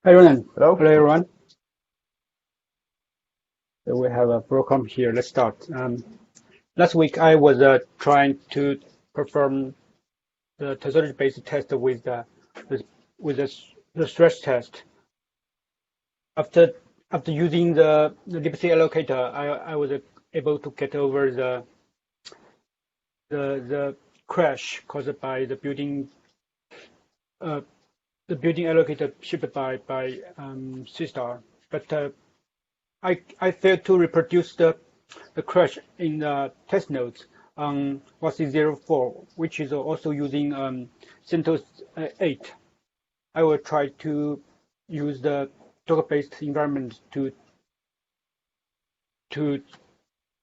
Hi, Ronan. Hello? Hello, everyone. So we have a program here. Let's start. Last week, I was trying to perform the taxonomy-based test with, with the stress test. After using the libc allocator, I was able to get over the crash caused by the building allocator shipped by SeaStor, but I failed to reproduce the crash in the test notes on WASI-04, which is also using CentOS 8. I will try to use the Docker-based environment to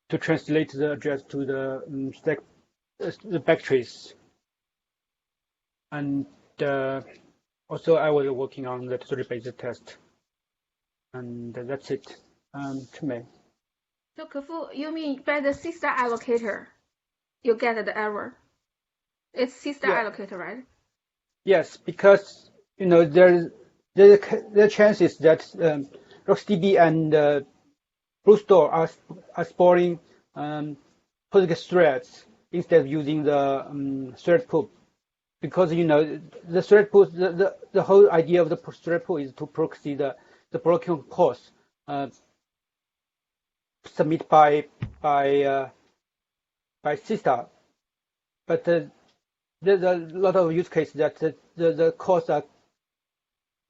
translate the address to the stack, the backtrace, and also I was working on the taxonomy-based test, and that's it. To me. So Kefu, you mean by the SeaStor allocator, you get the error? It's SeaStor allocator, right? Yes, because there's the chances that RocksDB and BlueStore are storing PostGIS threads instead of using the thread pool, because the thread pool, the whole idea of the thread pool is to proxy the blocking course submitted by SeaStor, but there's a lot of use cases that the course are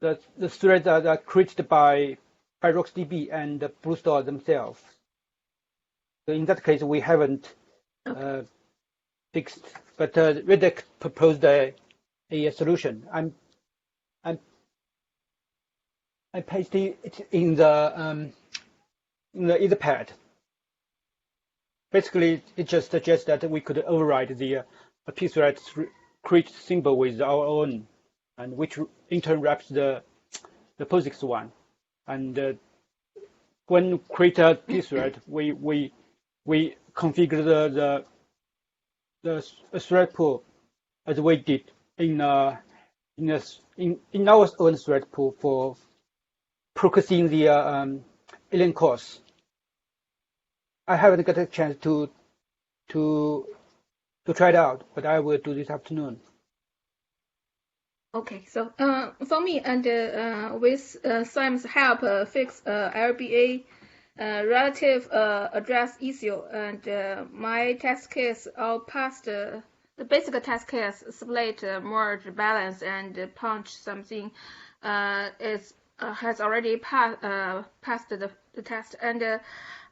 the threads are created by RocksDB and BlueStore themselves. So in that case, we haven't fixed, but Redek proposed a solution. I'm pasting it in the Etherpad. Basically, it just suggests that we could override the pthread create symbol with our own, and which in turn wraps the POSIX one. And when create a pthread, we configure the thread pool as we did in our own thread pool for proxying the alien course. I haven't got a chance to try it out, but I will do this afternoon. Okay, so for me, and with Sam's help, fix LBA relative address issue, and my test case all passed the basic test case split, merge, balance, and punch something has already passed the test, and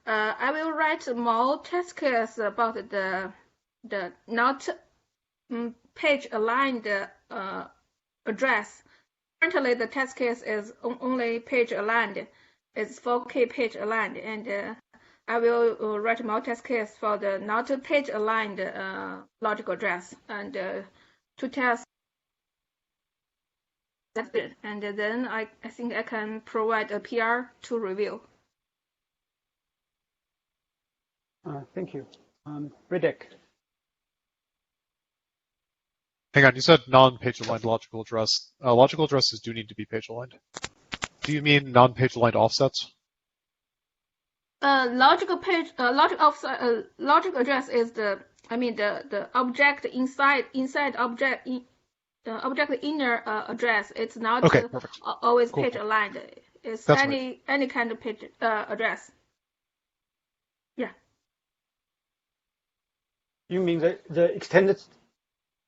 I will write more test case about the not page aligned address. Currently, the test case is only page aligned. It's 4K page aligned, and I will write more test case for the not page aligned logical address, and to test that. And then I think I can provide a PR to review. Thank you. Redek. Hang on, you said non-page aligned logical address. Logical addresses do need to be page aligned. Do you mean non-page aligned offsets? Logical address is the object inside object object inner address. It's not always page aligned. It's That's any kind of page address. Yeah. You mean the extended,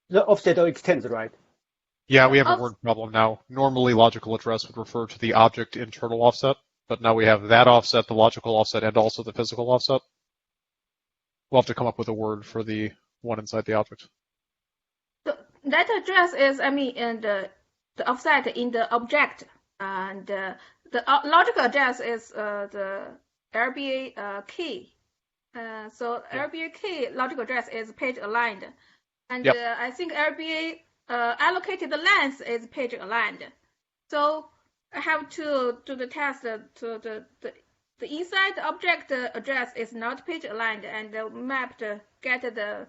the offset or extends, right? Yeah, we have a word problem now. Normally, logical address would refer to the object internal offset, but now we have that offset, the logical offset, and also the physical offset. We'll have to come up with a word for the one inside the object. That address is, and the offset in the object, and the logical address is the LBA key. So LBA key logical address is page aligned, and I think LBA allocated length is page aligned. So I have to do the test to the inside object address is not page aligned, and mapped get the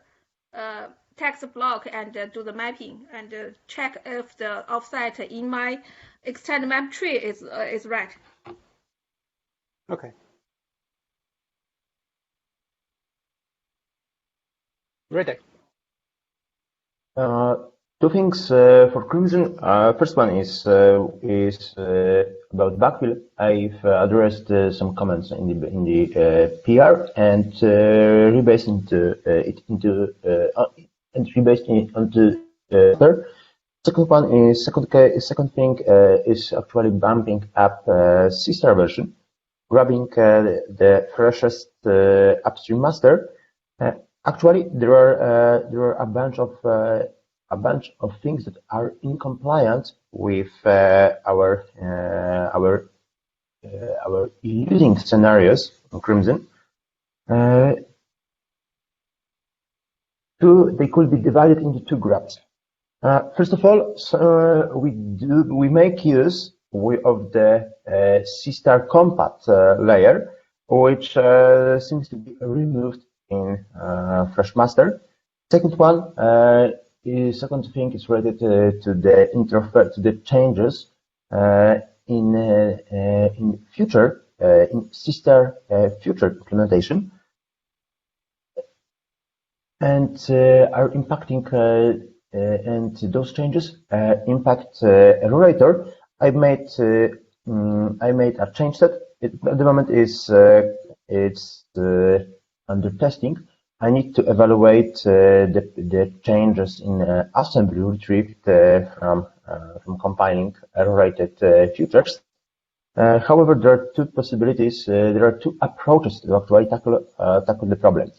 text block and do the mapping and check if the offset in my extended map tree is right. Okay. Ready. Two things for Crimson. First one is about backfill. I've addressed some comments in the PR and rebased onto other. Second thing is actually bumping up SeaStor version, grabbing the freshest upstream master. Actually, there are a bunch of things that are in compliance with our using scenarios on Crimson. They could be divided into two grabs. First of all, we make use of the SeaStor compat layer, which seems to be removed in FreshMaster. Second thing is related to the changes in SeaStor future implementation, and are impacting. And those changes impact Errorator. I made a change that at the moment is it's under testing. I need to evaluate the changes in assembly retrieved from compiling errorated futures. However, there are two possibilities. There are two approaches to actually tackle the problem.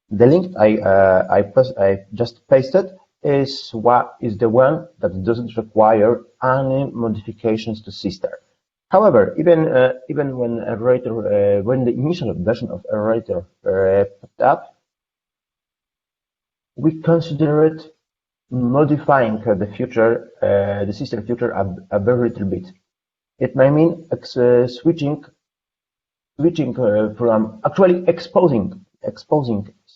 The link I just pasted is the one that doesn't require any modifications to SeaStor. However, even when when the initial version of Errorator popped up, we considered modifying the SeaStor future a very little bit. It may mean switching from actually exposing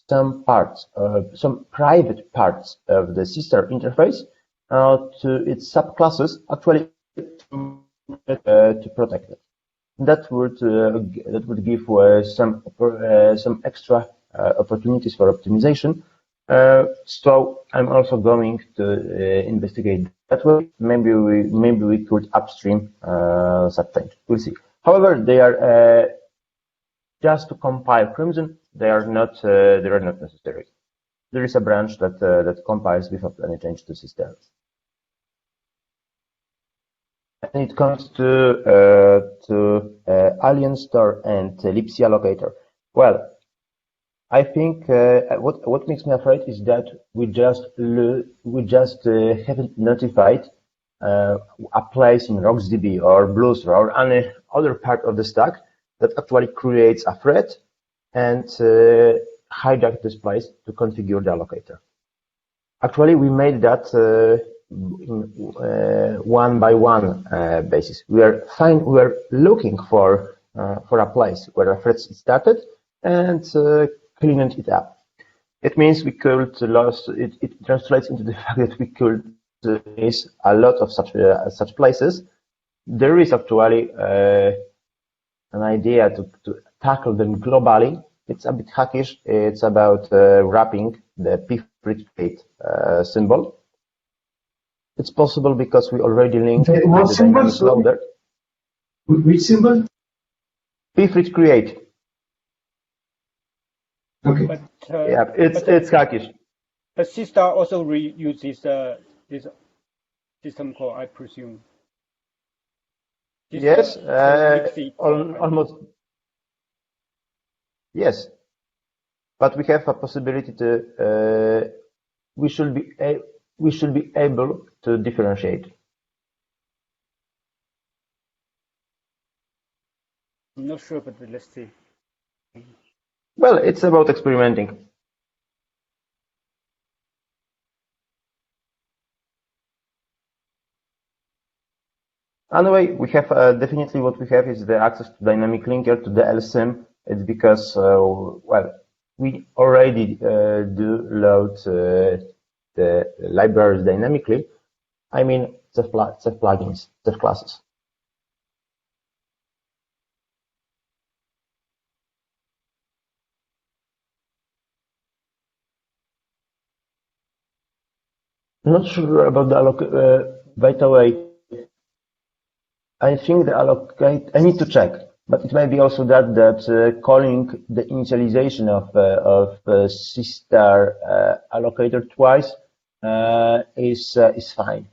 some parts, some private parts of the SeaStor interface to its subclasses, actually to protect it. That would give some extra opportunities for optimization. So I'm also going to investigate that way. Maybe we could upstream such change. We'll see. However, they are just to compile Crimson. They are not necessary. There is a branch that compiles without any change to SeaStor. When it comes to Alien Store and Lipsy Allocator, well, I think what makes me afraid is that we just haven't notified a place in RocksDB or Blues or any other part of the stack that actually creates a thread and hijack this place to configure the allocator. Actually, we made that one by one basis. We are looking for a place where a thread started and cleaning it up. It means we could lose. It translates into the fact that we could miss a lot of such places. There is actually an idea to tackle them globally. It's a bit hackish. It's about wrapping the pfread symbol. It's possible because we already linked the dynamic loader. Which symbol? pfread create. Okay. But, yeah, it's hackish. But SeaStor also reuses this system call, I presume. Yes, almost. Yes, but we have a possibility to. We should be able to differentiate. I'm not sure, but let's see. Well, it's about experimenting. Anyway, we have definitely what we have is the access to dynamic linker to the LSIM. It's because well, we already do load the libraries dynamically, I mean Ceph plugins, Ceph classes. Not sure about the by the way, I think the allocate, I need to check, but it may be also that calling the initialization of SeaStor allocator twice is fine.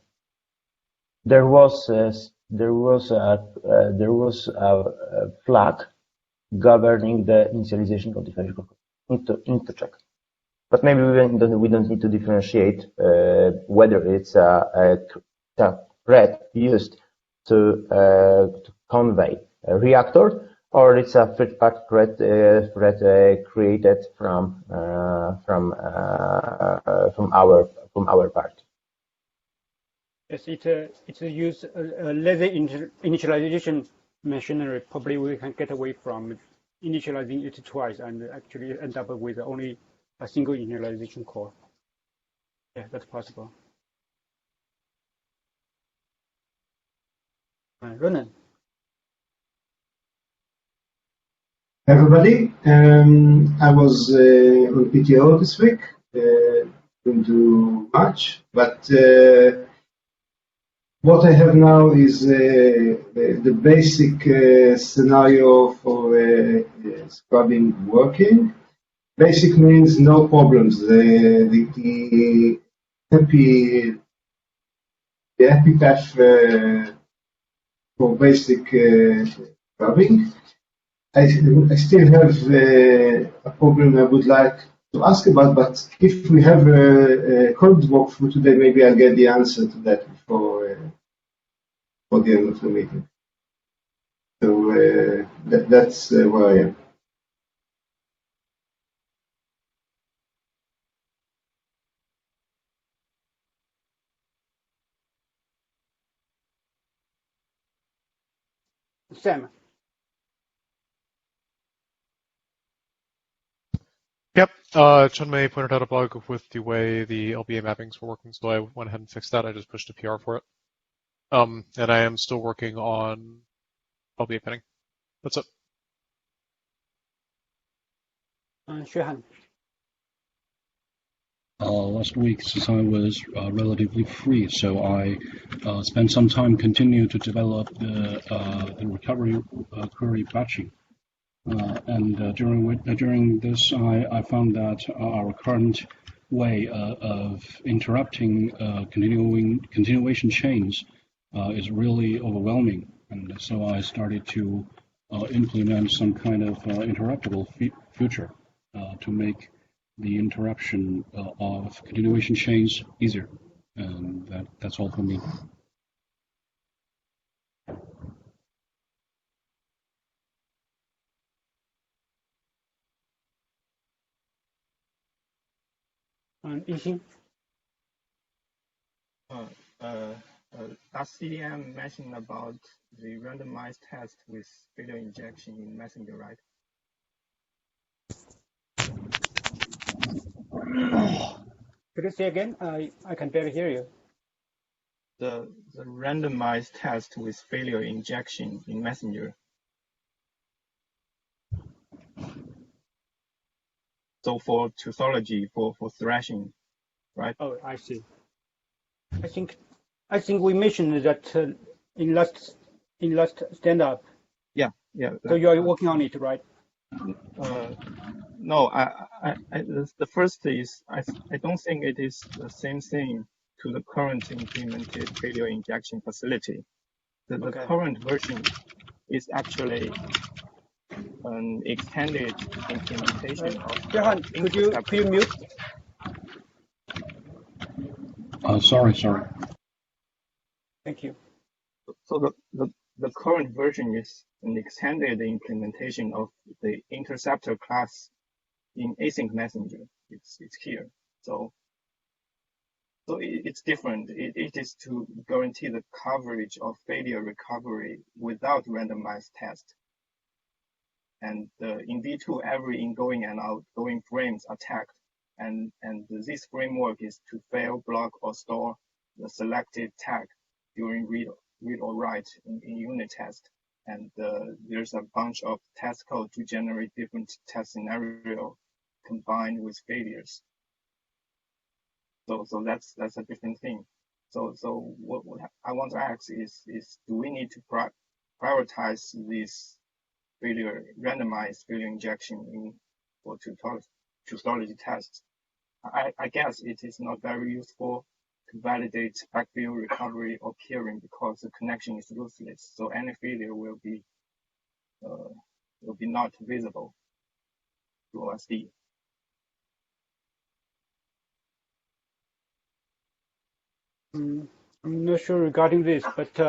There was a flag governing the initialization of the variable. Need to check. But maybe we don't need to differentiate whether it's a thread used to convey a reactor or it's a third-party thread created from our part. Yes, it's a use a lazy initialization machinery. Probably we can get away from initializing it twice and actually end up with only a single initialization call. Yeah, that's possible. Ronan. Everybody, I was on PTO this week. Didn't do much, but what I have now is the basic scenario for scrubbing working. Basic means no problems. The happy path for basic scrubbing. I still have a problem I would like to ask about, but if we have a code walkthrough today, maybe I'll get the answer to that before the end of the meeting. So that's where I am. Sam. Yep, Chunmei pointed out a bug with the way the LBA mappings were working, so I went ahead and fixed that. I just pushed a PR for it. And I am still working on LBA pinning. That's it. Xuehan. Last week, since I was relatively free, so I spent some time continuing to develop the recovery query batching. And during this, I found that our current way of interrupting continuation chains is really overwhelming. And so I started to implement some kind of interruptible feature to make the interruption of continuation chains easier. And that's all for me. Yixing. Last CDM mentioned about the randomized test with failure injection in Messenger, right? Could you say again? I can barely hear you. The randomized test with failure injection in Messenger. So for tautology, for thrashing, right? Oh, I see. I think we mentioned that in last stand-up. Yeah. So you are working on it, right? No, the first is I don't think it is the same thing to the current implemented failure injection facility. The current version is actually an extended implementation of. Johan, could you mute? Sorry. Thank you. So the current version is an extended implementation of the interceptor class in async messenger. It's here. So it's different. It is to guarantee the coverage of failure recovery without randomized test. And in V2, every ingoing and outgoing frames are tagged and this framework is to fail, block, or store the selected tag during read or write in unit test. And there's a bunch of test code to generate different test scenario combined with failures. So that's a different thing. So what I want to ask is do we need to prioritize this randomized failure injection for tautology tests? I guess it is not very useful to validate backfill, recovery, or curing because the connection is ruthless. So any failure will be not visible to OSD. I'm not sure regarding this, but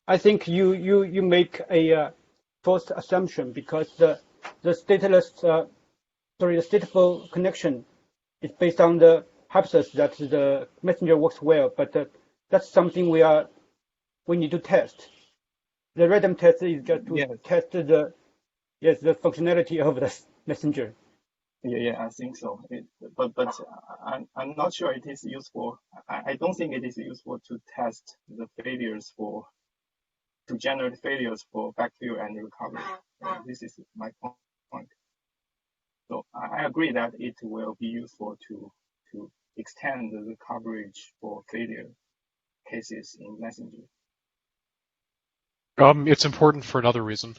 I think you make a false assumption because the stateful connection is based on the hypothesis that the messenger works well, but that's something we need to test. The random test is just to test the functionality of the messenger. Yeah, I think so. But I'm not sure it is useful. I don't think it is useful to test the failures to generate failures for backfill and recovery. This is my point. So I agree that it will be useful to extend the coverage for failure cases in Messenger. It's important for another reason.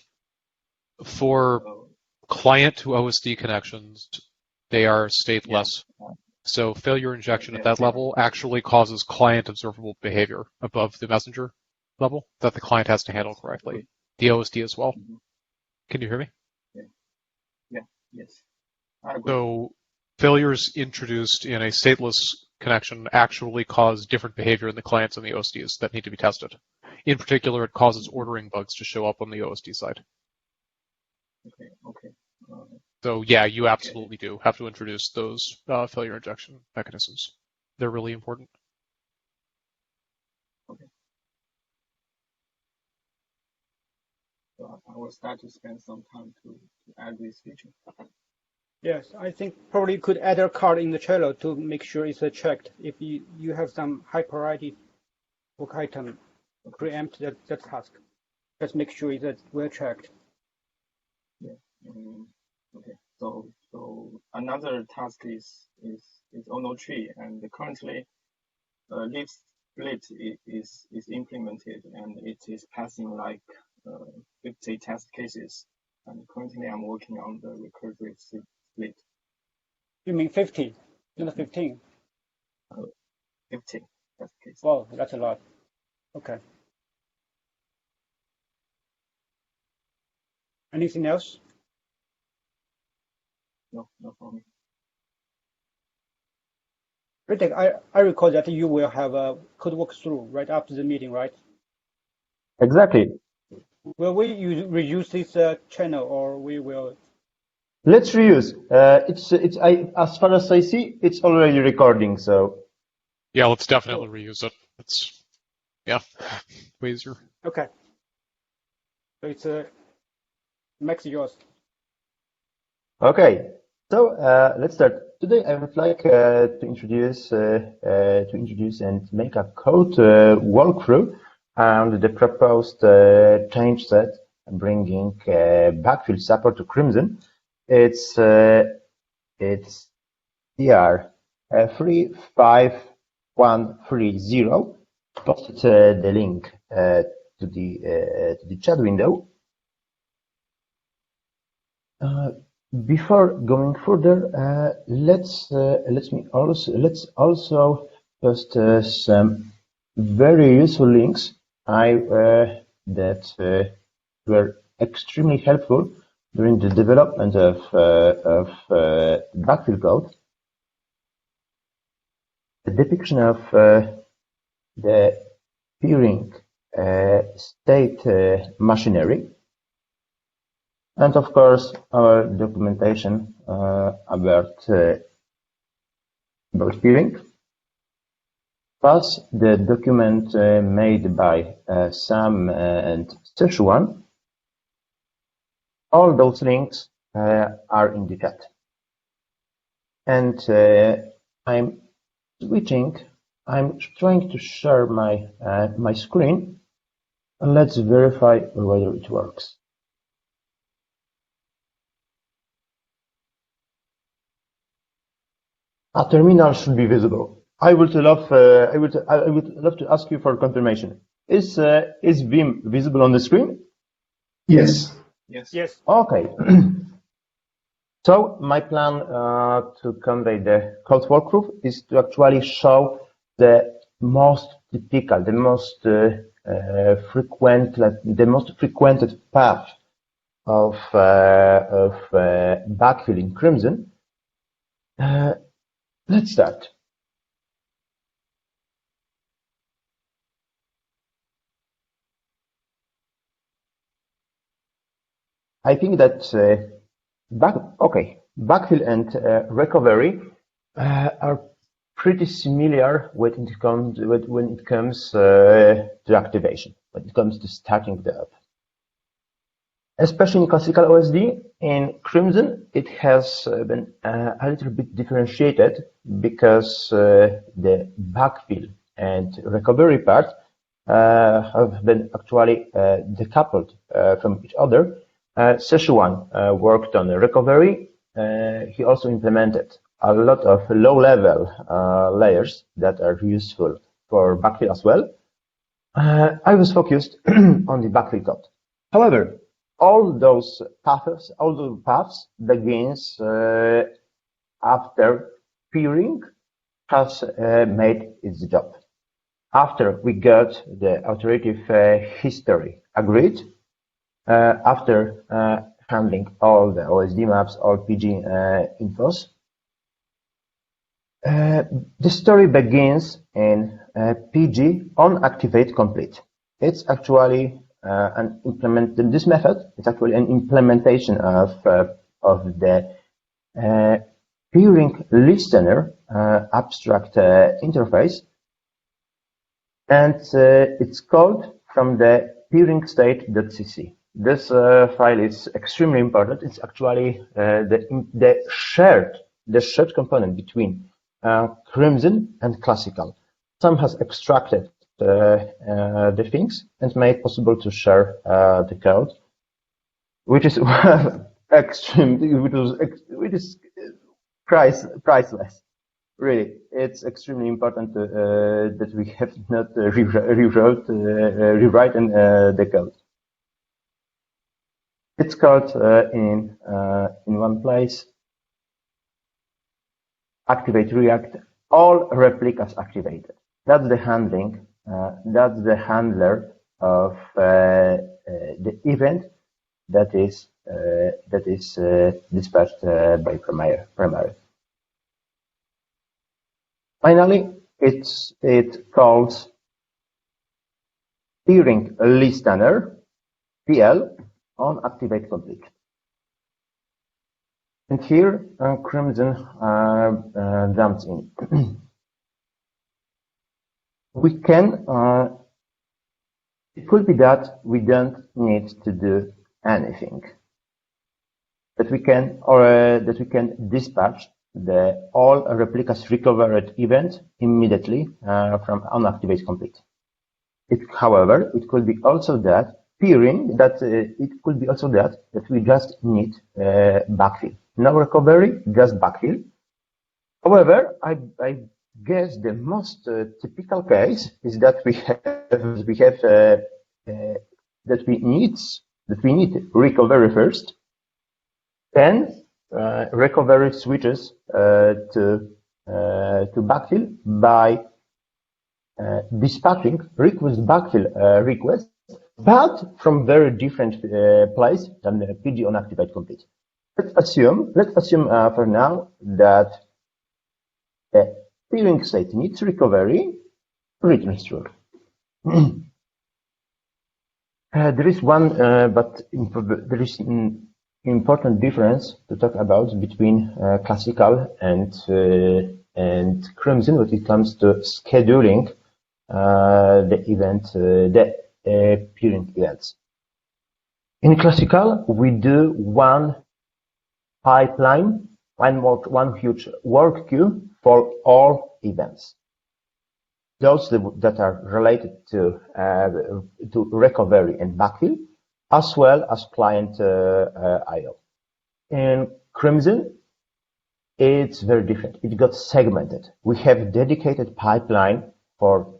For client to OSD connections, they are stateless. So failure injection at that level actually causes client observable behavior above the messenger level that the client has to handle correctly. The OSD as well. Can you hear me? Yes. I agree. So failures introduced in a stateless connection actually cause different behavior in the clients and the OSDs that need to be tested. In particular, it causes ordering bugs to show up on the OSD side. Okay. So yeah, you absolutely do have to introduce those failure injection mechanisms. They're really important. Okay. So I will start to spend some time to add this feature. Yes, I think probably you could add a card in the channel to make sure it's checked. If you have some high priority work item, preempt that task. Just make sure it's well checked. Yeah. Okay. So another task is ono tree, and currently leaf split is implemented, and it is passing like 50 test cases. And currently, I'm working on the recursive split. You mean 50, not 15? 50 test cases. Wow, that's a lot. Okay. Anything else? No for me. Ritik, I recall that you will have a code walkthrough right after the meeting, right? Exactly. Will we reuse this channel, or we will? Let's reuse. As far as I see, it's already recording. So. Yeah, let's definitely reuse it. It's way easier. Okay. So it's Max yours. Okay. So let's start. Today I would like to introduce and make a code walkthrough and the proposed change set bringing backfill support to Crimson. It's TR 35130. Posted the link to the chat window. Before going further, let's also post some very useful links that were extremely helpful during the development of backfill code. The depiction of the peering state machinery. And of course, our documentation about peering, plus the document made by Sam and Szechuan. All those links are in the chat. and I'm trying to share my screen. Let's verify whether it works. A terminal should be visible. I would love to ask you for confirmation. Is Vim visible on the screen? Yes. Yes. Yes. Okay. So my plan to convey the code walkthrough is to actually show the most typical, the most frequented path of backfill in Crimson. Let's start. I think that backfill and recovery are pretty similar when it comes to activation, when it comes to starting the app. Especially in classical OSD, in Crimson, it has been a little bit differentiated because the backfill and recovery part have been actually decoupled from each other. Szechuan worked on recovery. He also implemented a lot of low-level layers that are useful for backfill as well. I was focused on the backfill code. However, all those paths begins after peering has made its job. After we got the authoritative history agreed, after handling all the OSD maps, all PG infos, the story begins in PG on activate complete. It's actually this method is actually an implementation of the peering listener abstract interface, and it's called from the peering state.cc. This file is extremely important. It's actually the shared component between Crimson and Classical. Some has extracted the things and made possible to share the code, which is which is priceless. Really, it's extremely important that we have not rewrite the code. It's called in one place. Activate React. All replicas activated. That's the handling. That's the handler of the event that is dispatched by primary. Finally, it calls peering listener PL on activate complete. And here Crimson jumps in. We can, it could be that we don't need to do anything. That we can dispatch the all replicas recovered event immediately from onActivate complete. However, it could be also that peering that we just need backfill. No recovery, just backfill. However, I guess the most typical case is that we need recovery first, then recovery switches to backfill by dispatching request backfill request, but from very different place than the PG on activate complete. Let's assume for now that the peering state needs recovery, returns true. There is one, but there is an important difference to talk about between classical and Crimson when it comes to scheduling the event, the peering events. In classical, we do one pipeline one huge work queue for all events. Those that are related to recovery and backfill, as well as client I/O. In Crimson, it's very different. It got segmented. We have dedicated pipeline for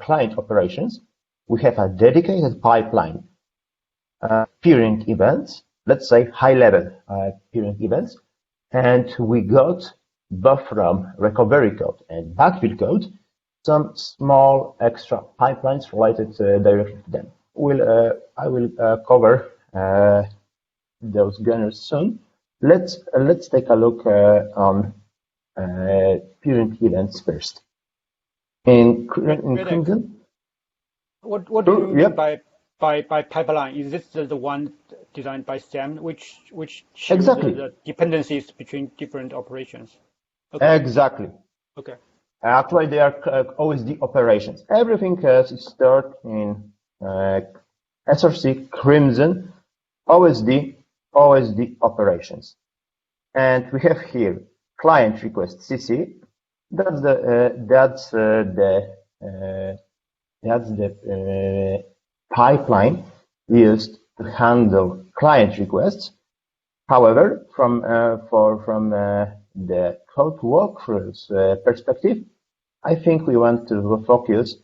client operations. We have a dedicated pipeline peering events, let's say high-level peering events, and we got both from recovery code and backfill code some small extra pipelines related directly to them. I will cover those gunners soon. Let's take a look on peering events first. In Crimson, what do you mean by pipeline? Is this the one designed by Sam, which shows exactly the dependencies between different operations? Okay. Exactly. Okay. Actually, they are OSD operations. Everything is stored in SRC Crimson OSD operations, and we have here client request CC. That's the pipeline used to handle client requests. However, from the code walkthroughs perspective, I think we want to focus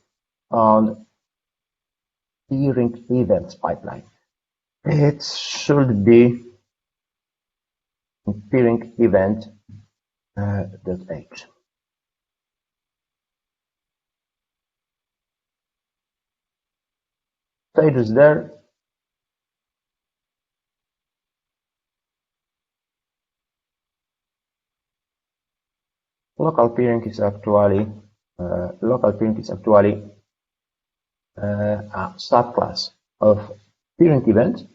on peering events pipeline. It should be peering event .h. Status there. Local peering is actually a subclass of peering event,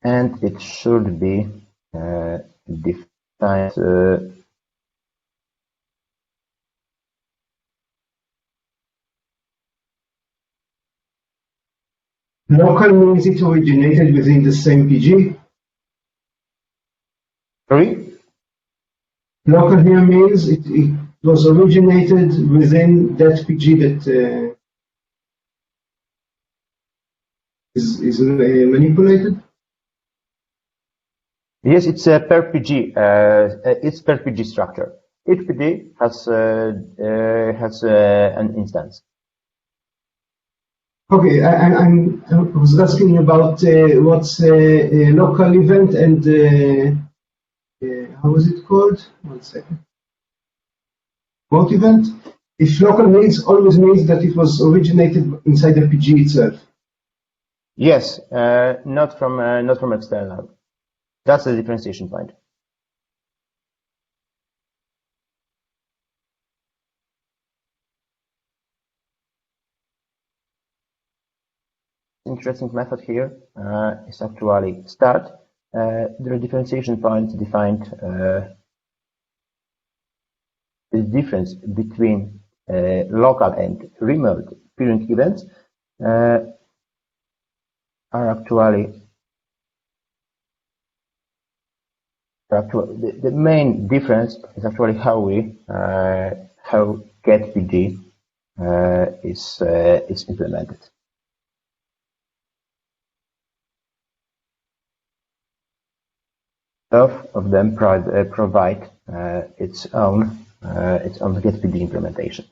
and it should be defined. Local means it originated within the same PG. Sorry? Local here means it was originated within that PG that is manipulated. Yes, it's a per PG. It's per PG structure. Each PG has an instance. Okay, I was asking about what's a local event and how was it called? 1 second. What event? If local means always means that it was originated inside the PG itself. Yes, not from external. That's the differentiation point. Interesting method here is actually start. There are differentiation points defined. The difference between local and remote peering events are actually the main difference is actually how getPG is implemented. Both of them provide its own getPG implementation.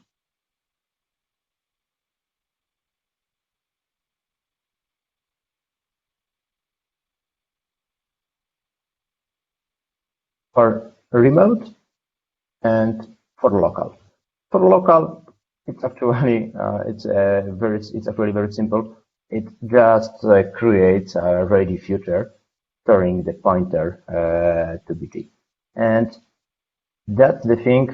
For remote and for local. For local, it's actually very simple. It just creates a ready future storing the pointer to BG, and that's the thing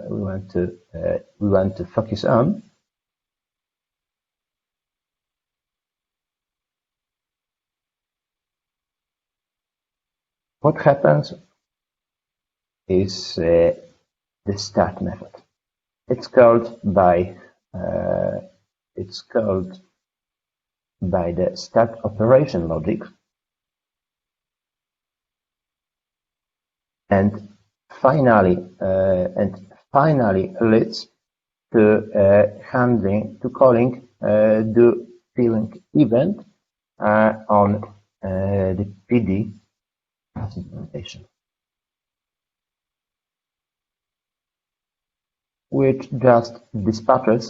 we want to focus on. What happens is the start method. It's called by the start operation logic, and finally leads to calling the peering event on the PD implementation, which just dispatches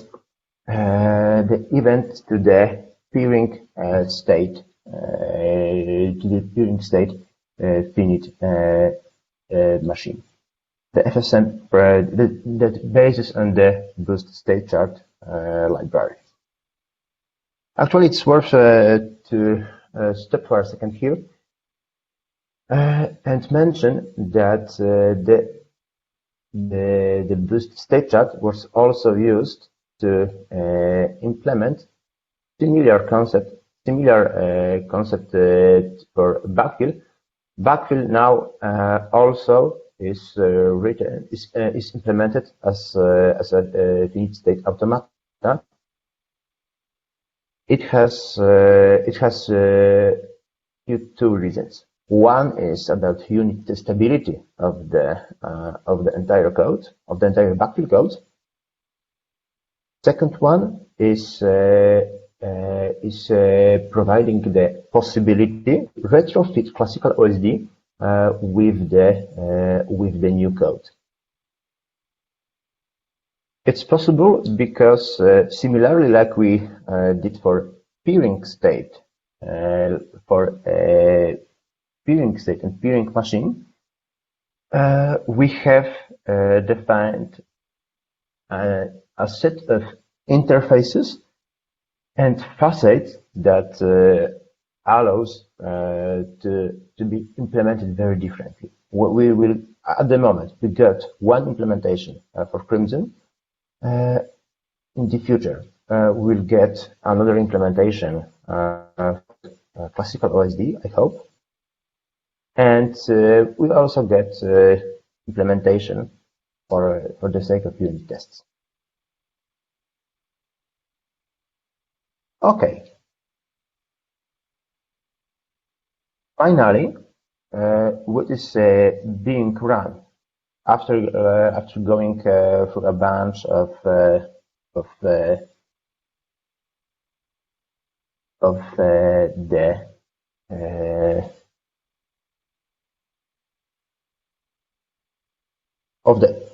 the event to the peering state finite machine. The FSM that bases on the boost state chart library. Actually, it's worth to stop for a second here and mention that the boost state chart was also used to implement similar concept for backfill. Backfill now also is implemented as a finite state automata. It has two reasons. One is about unit stability of the entire code, of the entire backfill code. Second one is providing the possibility retrofit classical OSD with the new code. It's possible because similarly like we did for peering state, peering state and peering machine, we have defined a set of interfaces and facets that allows to be implemented very differently. We will, at the moment, we got one implementation for Crimson. In the future, we'll get another implementation classical OSD, I hope. And we'll also get implementation for the sake of unit tests. Okay. Finally, what is being run after going through a bunch of the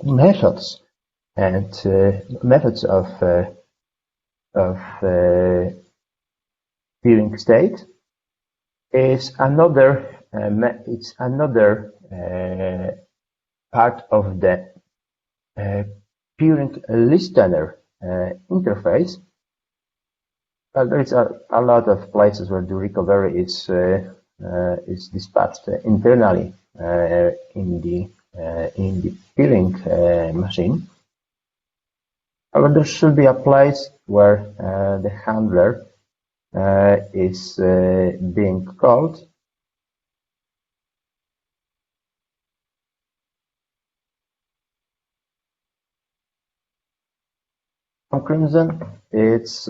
methods and methods of peering state is another part of the peering listener interface. There is a lot of places where the recovery is dispatched internally in the peering machine. However, there should be a place where the handler is being called. On Crimson, it's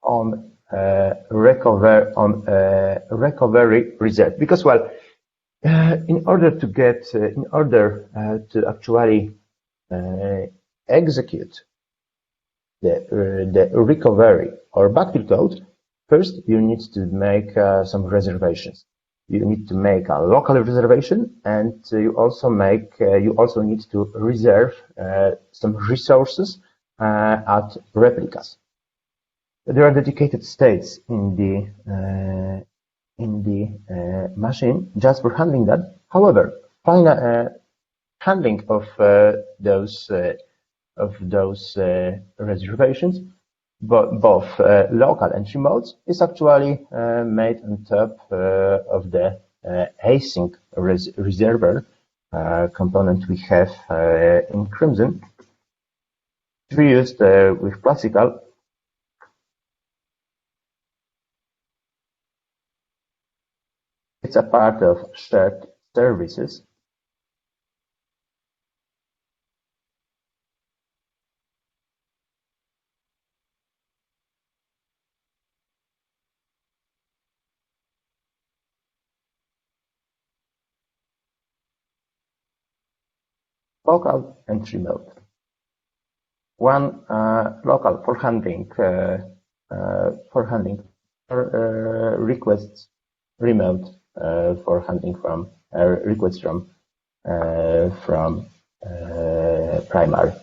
on recovery reset, because in order to actually execute the recovery or backfill code, first you need to make some reservations. You need to make a local reservation, and you also need to reserve some resources at replicas. There are dedicated states in the machine just for handling that. However, handling of those reservations, both local and remote, is actually made on top of the async reserver component we have in Crimson. We used with classical. It's a part of shared services. local and remote. One local for handling requests, remote for handling from requests from primary.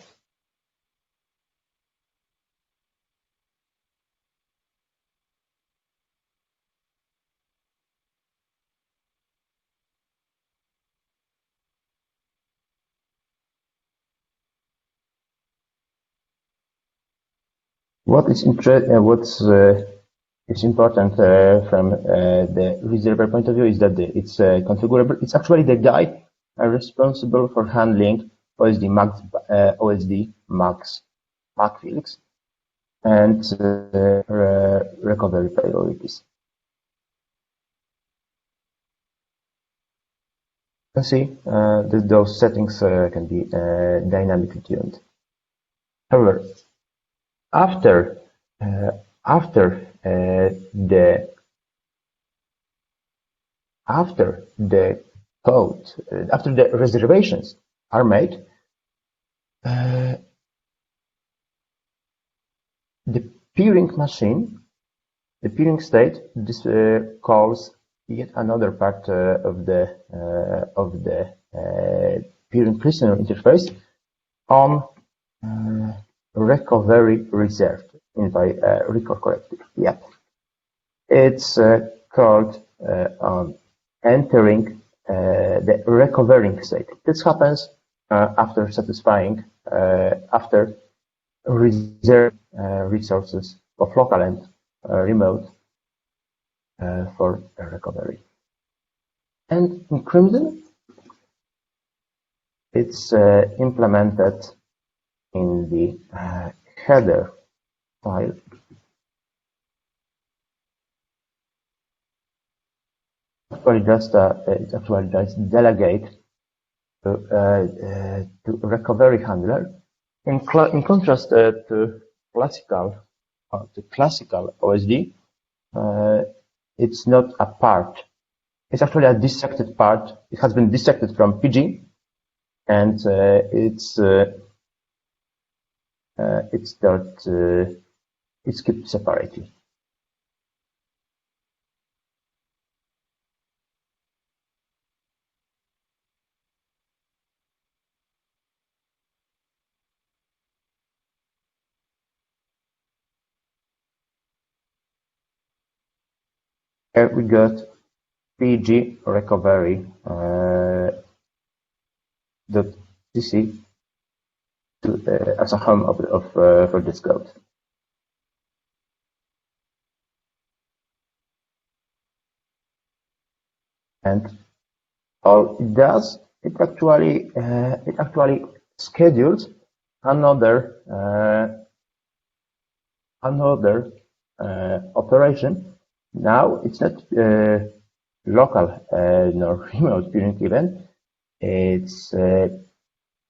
What's important from the reservoir point of view is that it's configurable. It's actually the guide responsible for handling OSD max backfills and recovery priorities. You can see that those settings can be dynamically tuned. However, after the code, after the reservations are made, the peering machine, the peering state, calls yet another part of the peering listener interface on recovery reserved, if I recall correctly. Yep. It's called on entering the recovering state. This happens after satisfying, after reserve resources of local and remote for recovery. And in Crimson, it's implemented in the header file. It's actually just delegate to recovery handler. In contrast to classical OSD, it's not a part. It's actually a dissected part. It has been dissected from PG, and it's kept separately. Here we got PG recovery .cc as a home for this code. And all it does, it actually schedules another operation. Now it's not local nor remote peering event. It's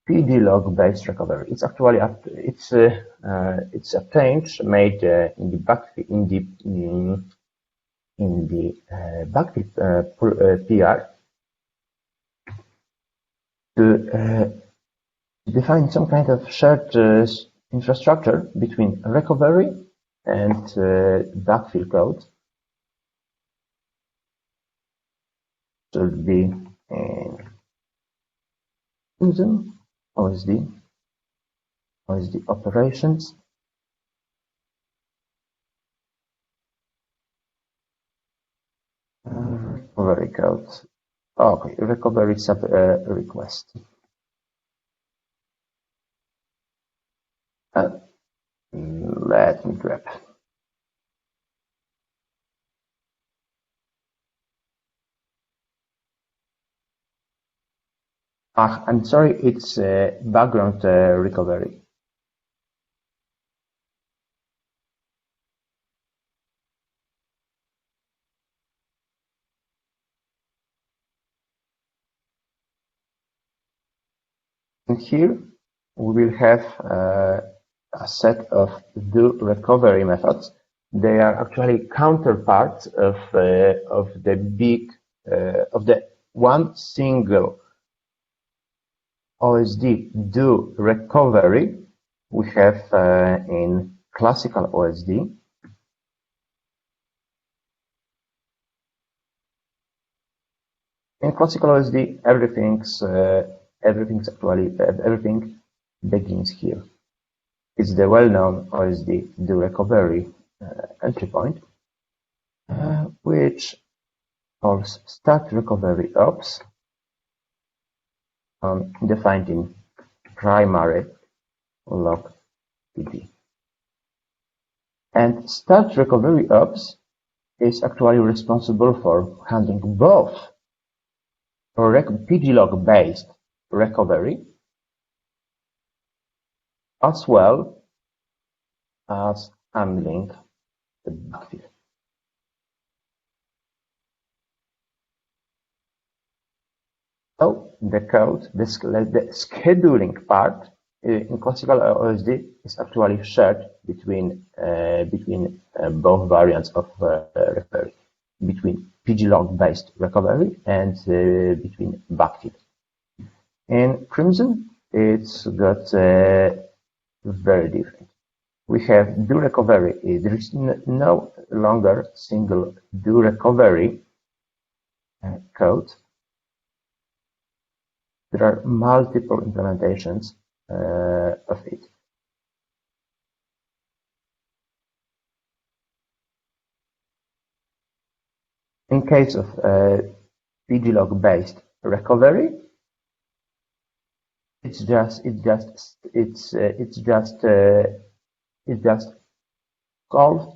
PD log based recovery. It's actually it's a change made in the backfill PR to define some kind of shared infrastructure between recovery and backfill code. Should be using OSD operations. Recovery code. Okay, recovery sub request. Let me grab. I'm sorry, it's background recovery. And here we will have a set of do recovery methods. They are actually counterparts of the one single OSD do recovery we have in classical OSD. In classical OSD, everything begins here. It's the well-known OSD do recovery entry point, which calls start recovery ops, defined in primary log PD. And start recovery ops is actually responsible for handling both pglog based recovery as well as handling the backfill. So the code, the scheduling part in classical OSD is actually shared between both variants of recovery, between pglog based recovery and between backfill. In Crimson, it's got very different. We have do recovery. There is no longer single do recovery code. There are multiple implementations of it. In case of pglog based recovery, it's just called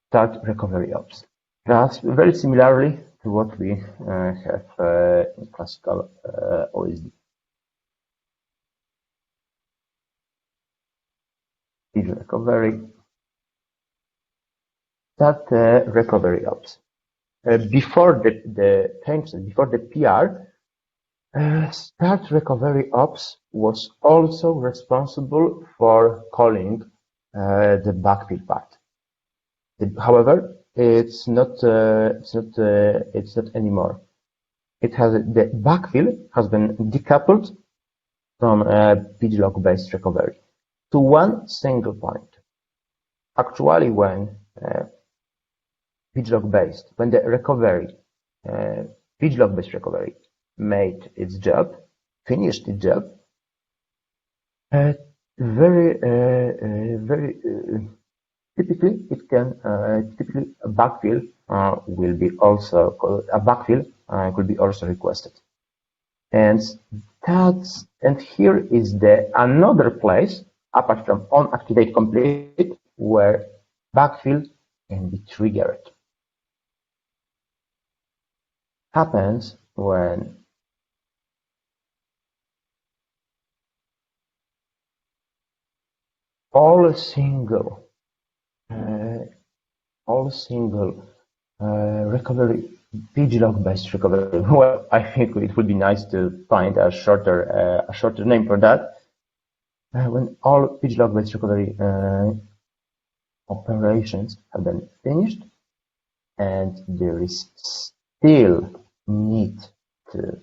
start recovery ops. That's very similarly to what we have in classical OSD. Recovery, start recovery ops. Before the changes, before the PR, start recovery ops was also responsible for calling the backfill part. However, it's not anymore. The backfill has been decoupled from pglog based recovery to one single point. Actually, when pglog based, when the recovery, pglog based recovery made its job, finished its job, typically it can typically a backfill will be also could be also requested, and here is the another place apart from on activate complete where backfill can be triggered. Happens when all single recovery, pglog based recovery. Well, I think it would be nice to find a shorter name for that. When all pglog based recovery operations have been finished, and there is still need to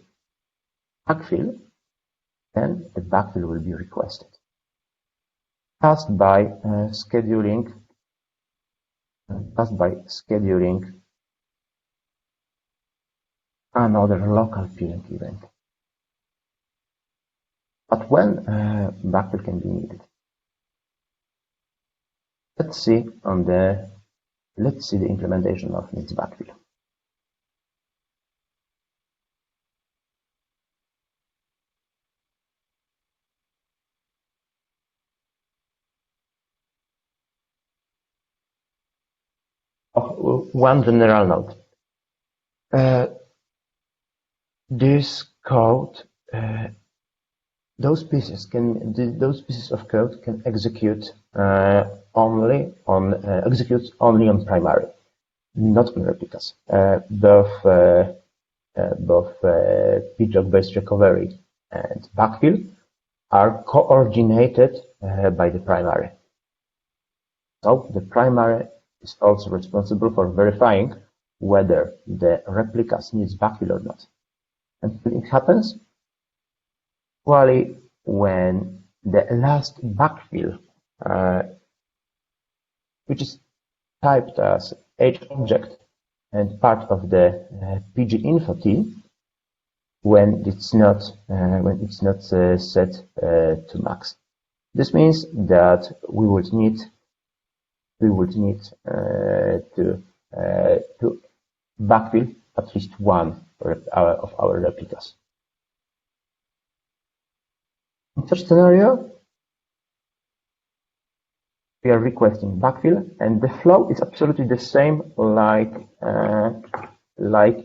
backfill, then the backfill will be requested. Passed by scheduling another local peering event. But when backfill can be needed, let's see the implementation of needs backfill. One general note. This code, those pieces of code can execute only on primary, not on replicas. Both pglog based recovery and backfill are coordinated by the primary. So the primary is also responsible for verifying whether the replicas needs backfill or not. And when it happens, actually when the last backfill, which is typed as H object and part of the PG info key, when it's not set to max. This means that we would need to backfill at least one of our replicas. In such scenario, we are requesting backfill, and the flow is absolutely the same like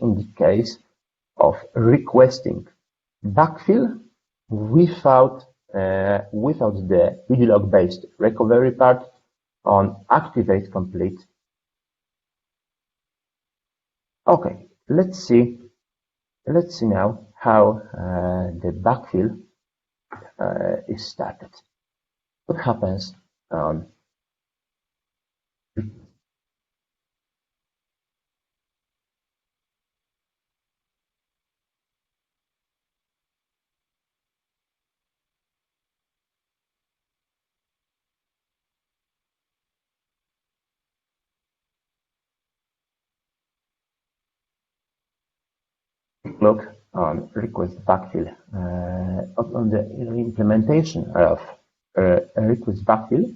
in the case of requesting backfill without the PGLog based recovery part on activate complete. Okay, let's see now how the backfill is started. What happens on look on request backfill on the implementation of request backfill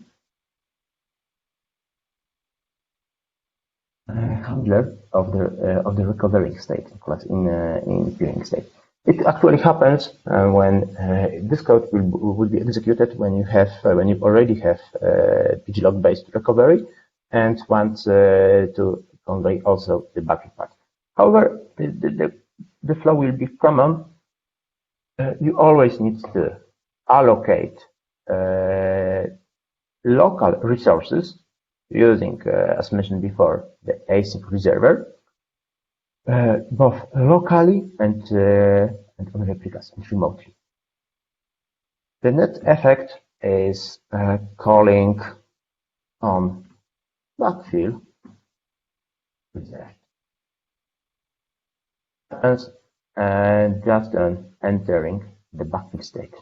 handler of the recovering state class in peering state. It actually happens when this code will be executed when you already have PGLog based recovery and want to convey also the backfill part. However, the flow will be common. You always need to allocate local resources using, as mentioned before, the async reserver, both locally and on replicas and remotely. The net effect is calling on backfill reserve. And just entering the backfill state.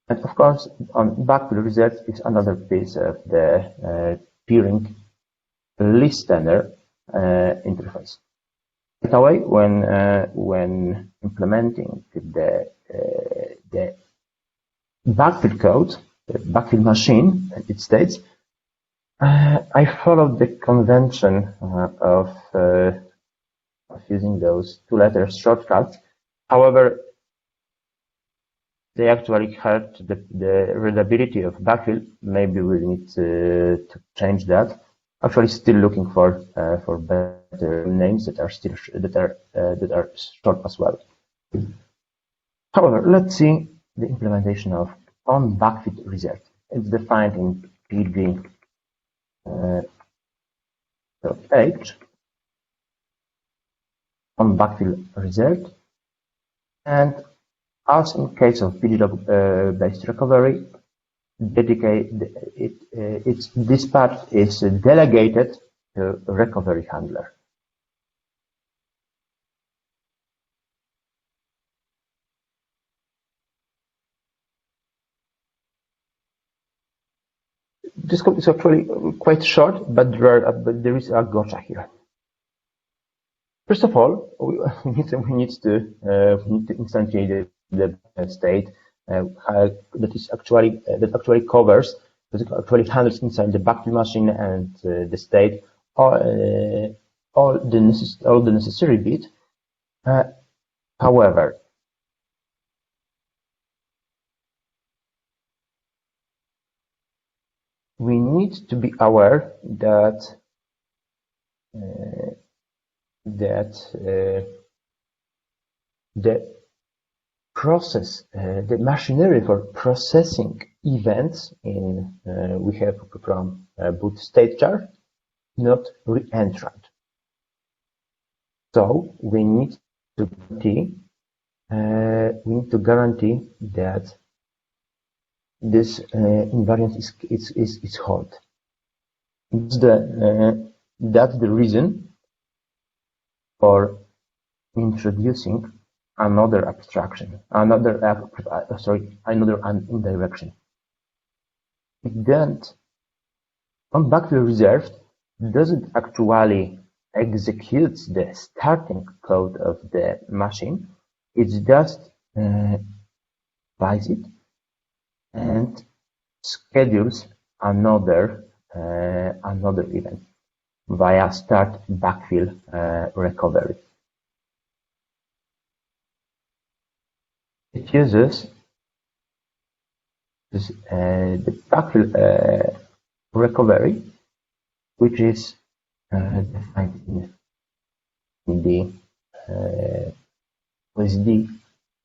And of course, on backfill result is another piece of the peering listener interface. By the way, when implementing the backfill code, the backfill machine, it states, I followed the convention of using those two-letter shortcuts. However, they actually hurt the readability of backfill. Maybe we need to change that. Actually, still looking for better names that are short as well. However, let's see the implementation of on backfill result. It's defined in pg.h on backfill result, and as in case of PGLog based recovery, this part is delegated to recovery handler. This code is actually quite short, but there is a gotcha here. First of all, we need to instantiate the state that actually covers, that actually handles inside the backfill machine and the state all the necessary bit. However, we need to be aware that the process, the machinery for processing events we have from boot state chart, not re-entrant. So we need to guarantee that this invariant is held. That's the reason for introducing another abstraction, another indirection. It doesn't, on backfill reserved, doesn't actually execute the starting code of the machine. It just buys it and schedules another event via start backfill recovery. It uses the backfill recovery, which is defined in the OSD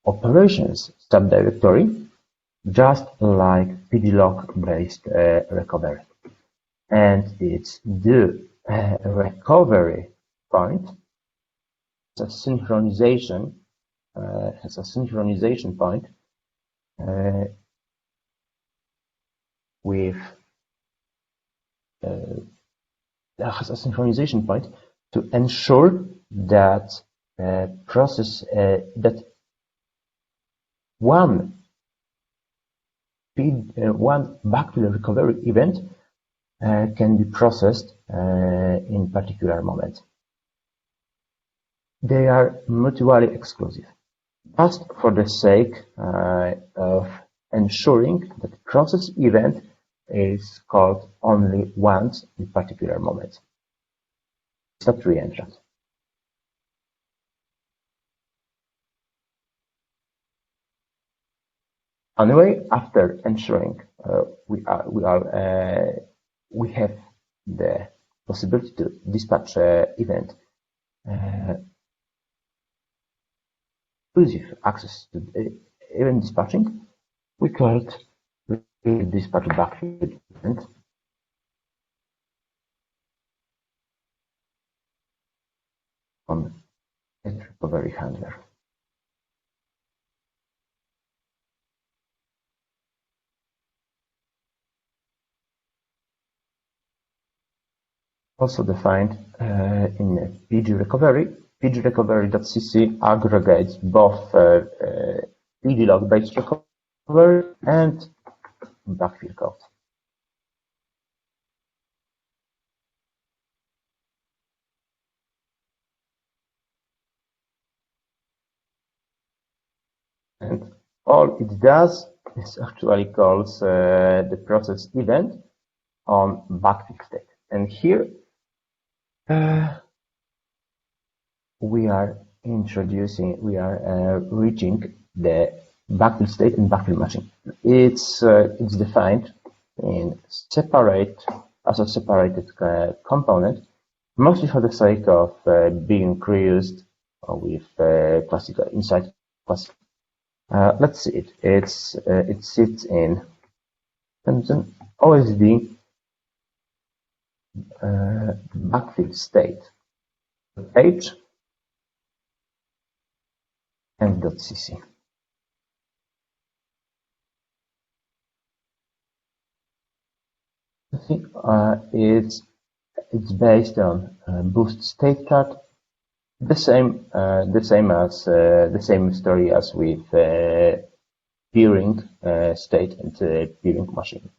operations subdirectory, just like pdlog-based recovery. And it's the recovery point has a synchronization point to ensure that that one backfill recovery event can be processed in particular moment. They are mutually exclusive, just for the sake of ensuring that process event is called only once in particular moment. It's not re-entrant. Anyway, after ensuring we have the possibility to dispatch event exclusive access to event dispatching, we called dispatch backfill event on a recovery handler. Also defined in PG recovery. pgrecovery.cc aggregates both pdlog-based recovery and backfill code. And all it does is actually calls the process event on backfill state. And here we are reaching the backfill state and backfill matching. It's defined in as a separated component, mostly for the sake of being reused with classical inside class. Let's see it. It sits in an OSD backfill state page and .cc. It's based on boost state chart, the same story as with peering state and peering machine.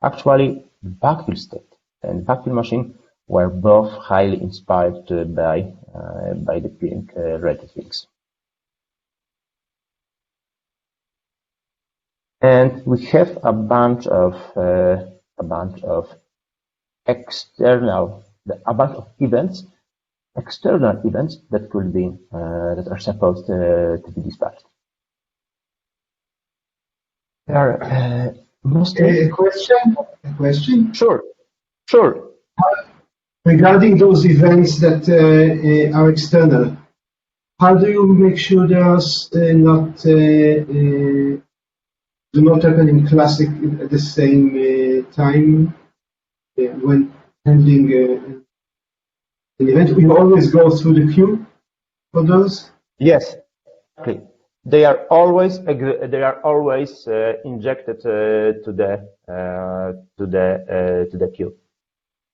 Actually, backfill state and backfill machine were both highly inspired by the peering related things. And we have a bunch of external events, external events that could be that are supposed to be dispatched. There are mostly A question. Sure. Regarding those events that are external, how do you make sure they are do not happen in classic at the same time when handling an event? You always go through the queue for those? Yes, exactly. They are always injected to the queue.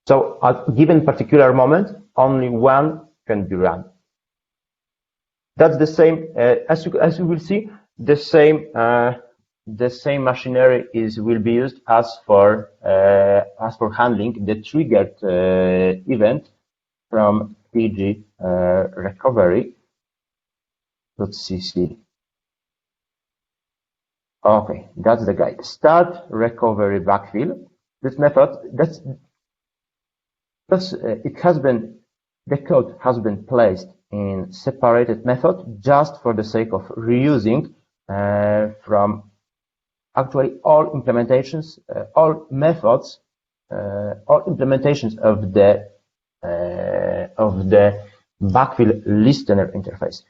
So at a given particular moment, only one can be run. That's the same, as you will see, the same machinery will be used as for handling the triggered event from PG recovery. .cc. Okay, that's the guide. Start recovery backfill. This method, the code has been placed in separated method just for the sake of reusing from actually all implementations, all methods, all implementations of the backfill listener interface.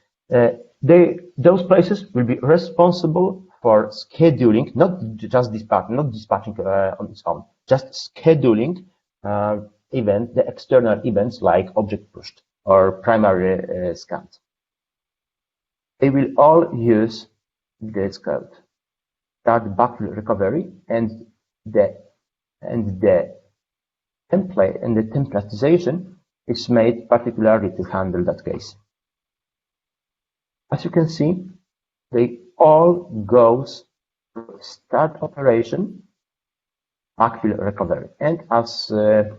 Those places will be responsible for scheduling, not just dispatching on its own, just scheduling the external events like object pushed or primary scanned. They will all use this code. Start backfill recovery and the template and the templatization is made particularly to handle that case. As you can see, they all goes through start operation, backfill recovery, and as you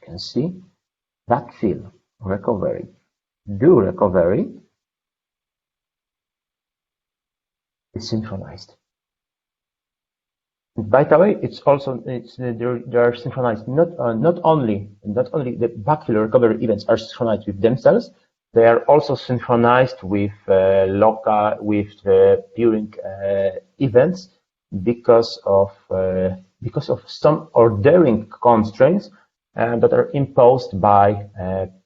can see, backfill recovery, do recovery is synchronized. By the way, they are synchronized. Not only the backfill recovery events are synchronized with themselves, they are also synchronized with peering events because of some ordering constraints that are imposed by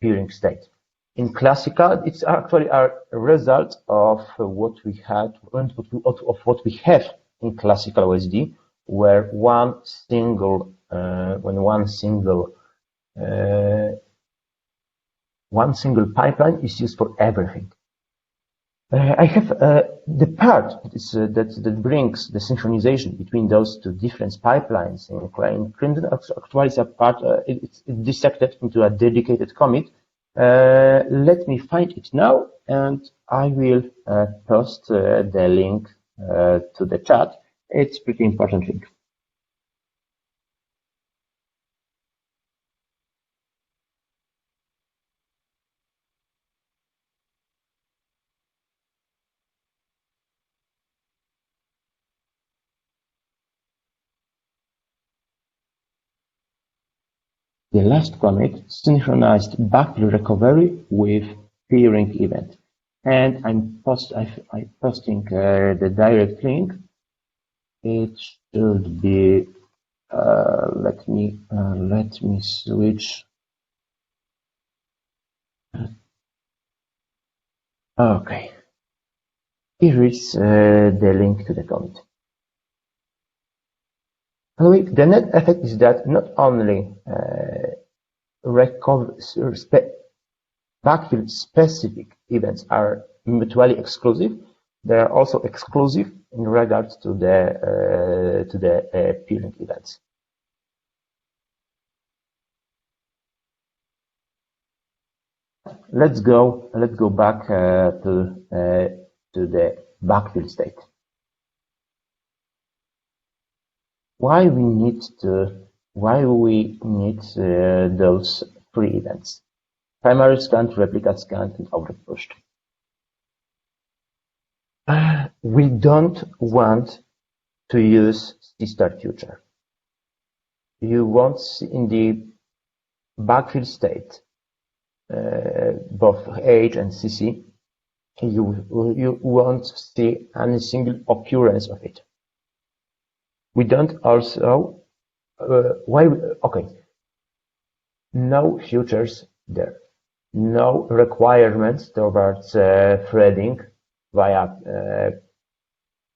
peering state. In classical, it's actually a result of what we have in classical OSD, where one single pipeline is used for everything. I have the part that brings the synchronization between those two different pipelines in Crimson. Actually, is a part. It's dissected into a dedicated commit. Let me find it now, and I will post the link to the chat. It's a pretty important link. The last commit synchronized backfill recovery with peering event, and I'm posting the direct link. It should be. Let me switch. Okay, here is the link to the commit. Anyway, the net effect is that not only backfill specific events are mutually exclusive, they are also exclusive in regards to the peering events. Let's go back to the backfill state. Why we need those three events: primary scan, replica scan, and object pushed. We don't want to use SeaStor future. You won't see in the backfill state both age and CC. You won't see any single occurrence of it. We don't also no futures there, no requirements towards threading via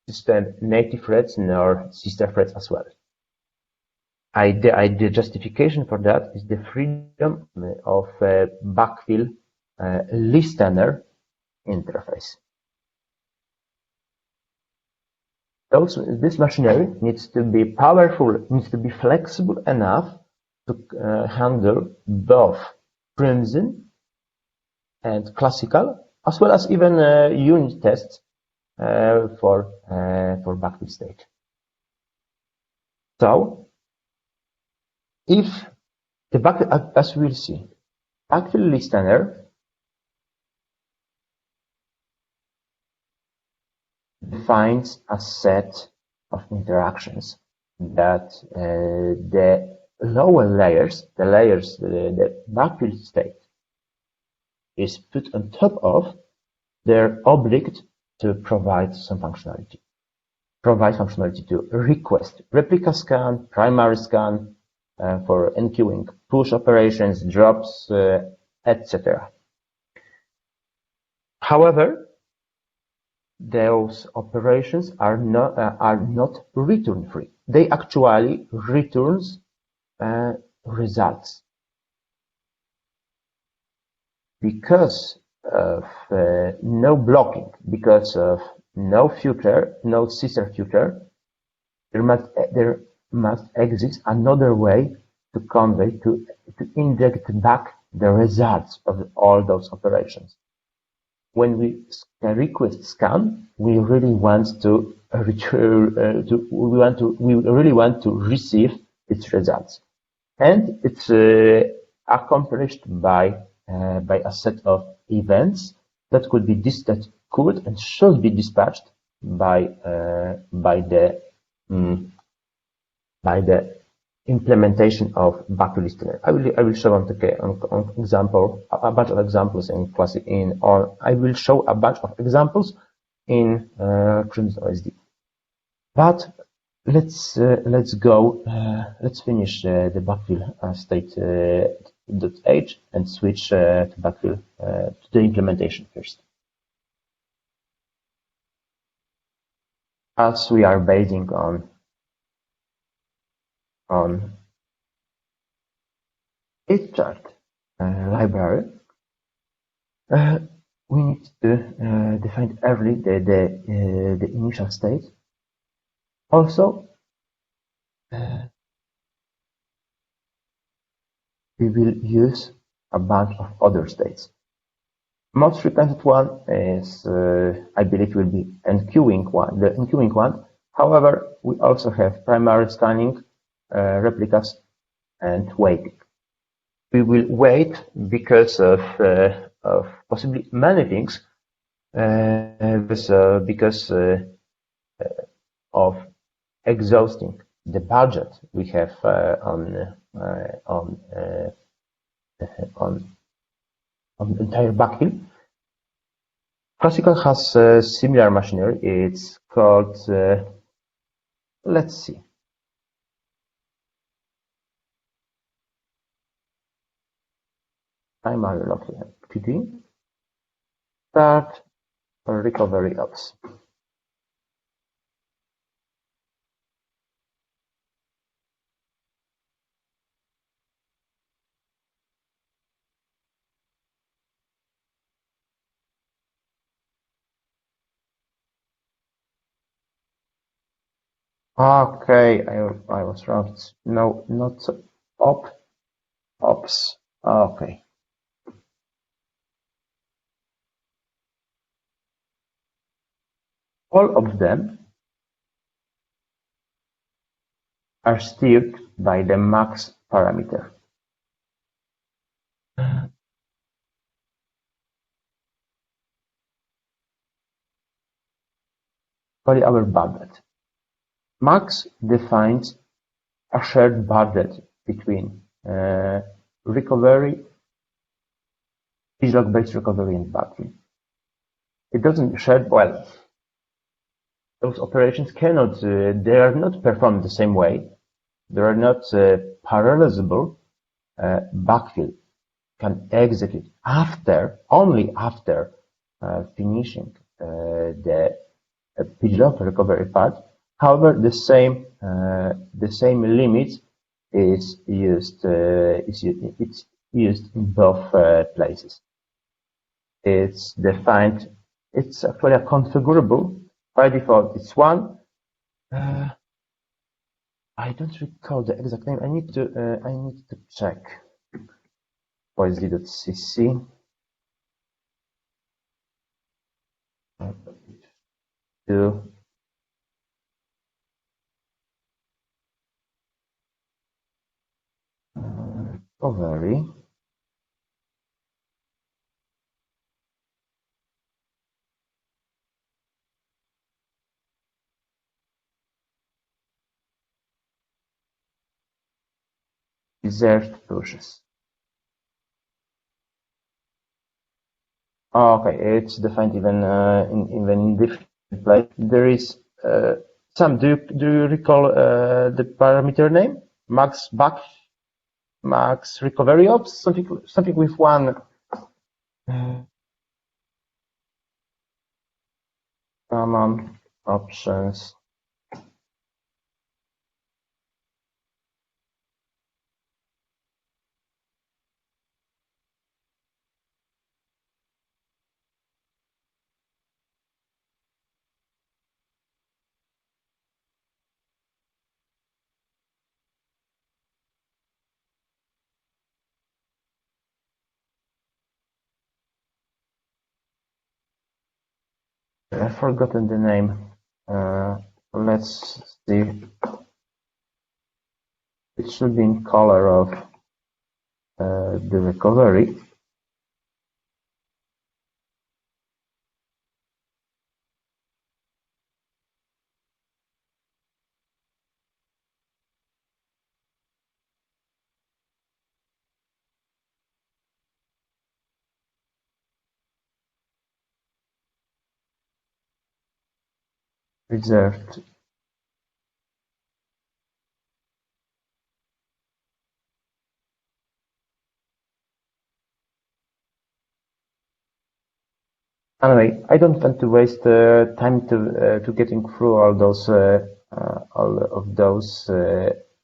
system native threads nor SeaStor threads as well. The justification for that is the freedom of backfill listener interface. This machinery needs to be powerful, needs to be flexible enough to handle both Crimson and classical, as well as even unit tests for backfill state. So, if the backfill, as we'll see, backfill listener defines a set of interactions that the lower layers, the backfill state, is put on top of, they're obliged to provide some functionality. Provide functionality to request replica scan, primary scan for enqueuing push operations, drops, etc. However, those operations are not return free. They actually returns results. Because of no blocking, because of no future, no SeaStor future, there must exist another way to convey, to inject back the results of all those operations. When we request scan, we really want to receive its results, and it's accomplished by a set of events that could be that could and should be dispatched by the implementation of backfill listener. I will show on example a bunch of examples I will show a bunch of examples in Crimson OSD. But let's finish the backfill state.h and switch to backfill to the implementation first. As we are basing on its chart library, we need to define early the initial state. Also, we will use a bunch of other states. Most frequented one is, I believe, will be enqueuing one, the enqueuing one. However, we also have primary scanning, replicas, and waiting. We will wait because of possibly many things, because of exhausting the budget we have on the entire backfill. Classical has similar machinery. It's called, let's see. Primary locking PD. Start or recovery ops. Okay, I was wrong. It's no, not ops. Okay. All of them are steered by the max parameter. For our budget. Max defines a shared budget between recovery, log-based recovery, and backfill. It doesn't share well. Those operations cannot, they are not performed the same way. They are not parallelizable. Backfill can execute only after finishing the log recovery part. However, the same limit is used. It's used in both places. It's defined. It's actually a configurable. By default, it's one. I don't recall the exact name. I need to check. OSD.cc. to recovery. Reserved pushes. Okay, it's defined even in different place. There is some. Do you recall the parameter name? Max recovery ops, something with one common options. I've forgotten the name. Let's see. It should be in color of the recovery. Reserved. Anyway, I don't want to waste time to getting through all of those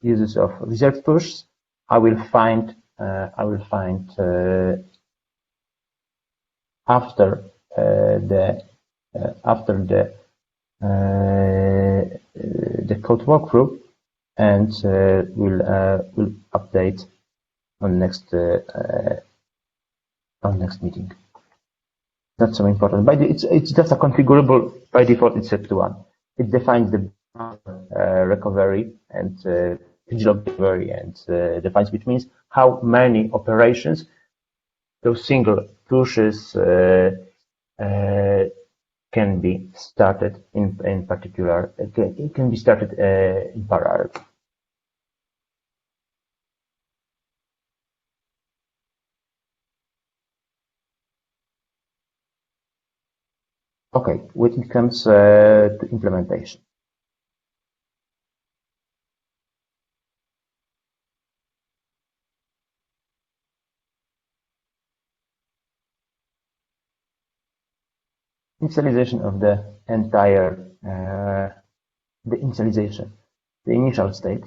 uses of reserved push. I will find after the code walkthrough, and we'll update on next meeting. Not so important. It's just a configurable. By default, it's set to 1. It defines the recovery and digital recovery, and defines, which means how many operations those single pushes can be started in particular. It can be started in parallel. Okay, when it comes to implementation. Initialization of the entire, the initial state.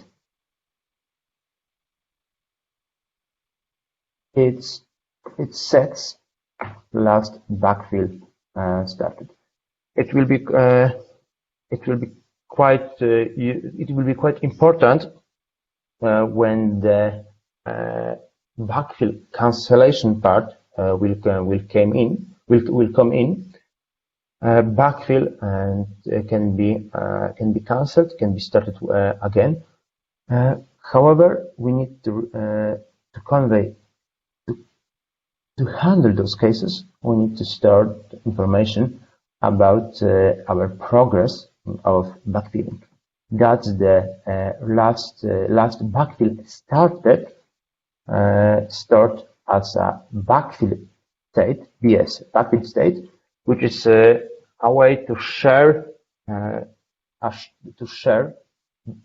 It sets last backfill started. It will be quite important when the backfill cancellation part will come in. Backfill and can be cancelled, can be started again. However, we need to handle those cases. We need to store information about our progress of backfilling. That's the last backfill started stored as a backfill state, BS backfill state, which is a way to share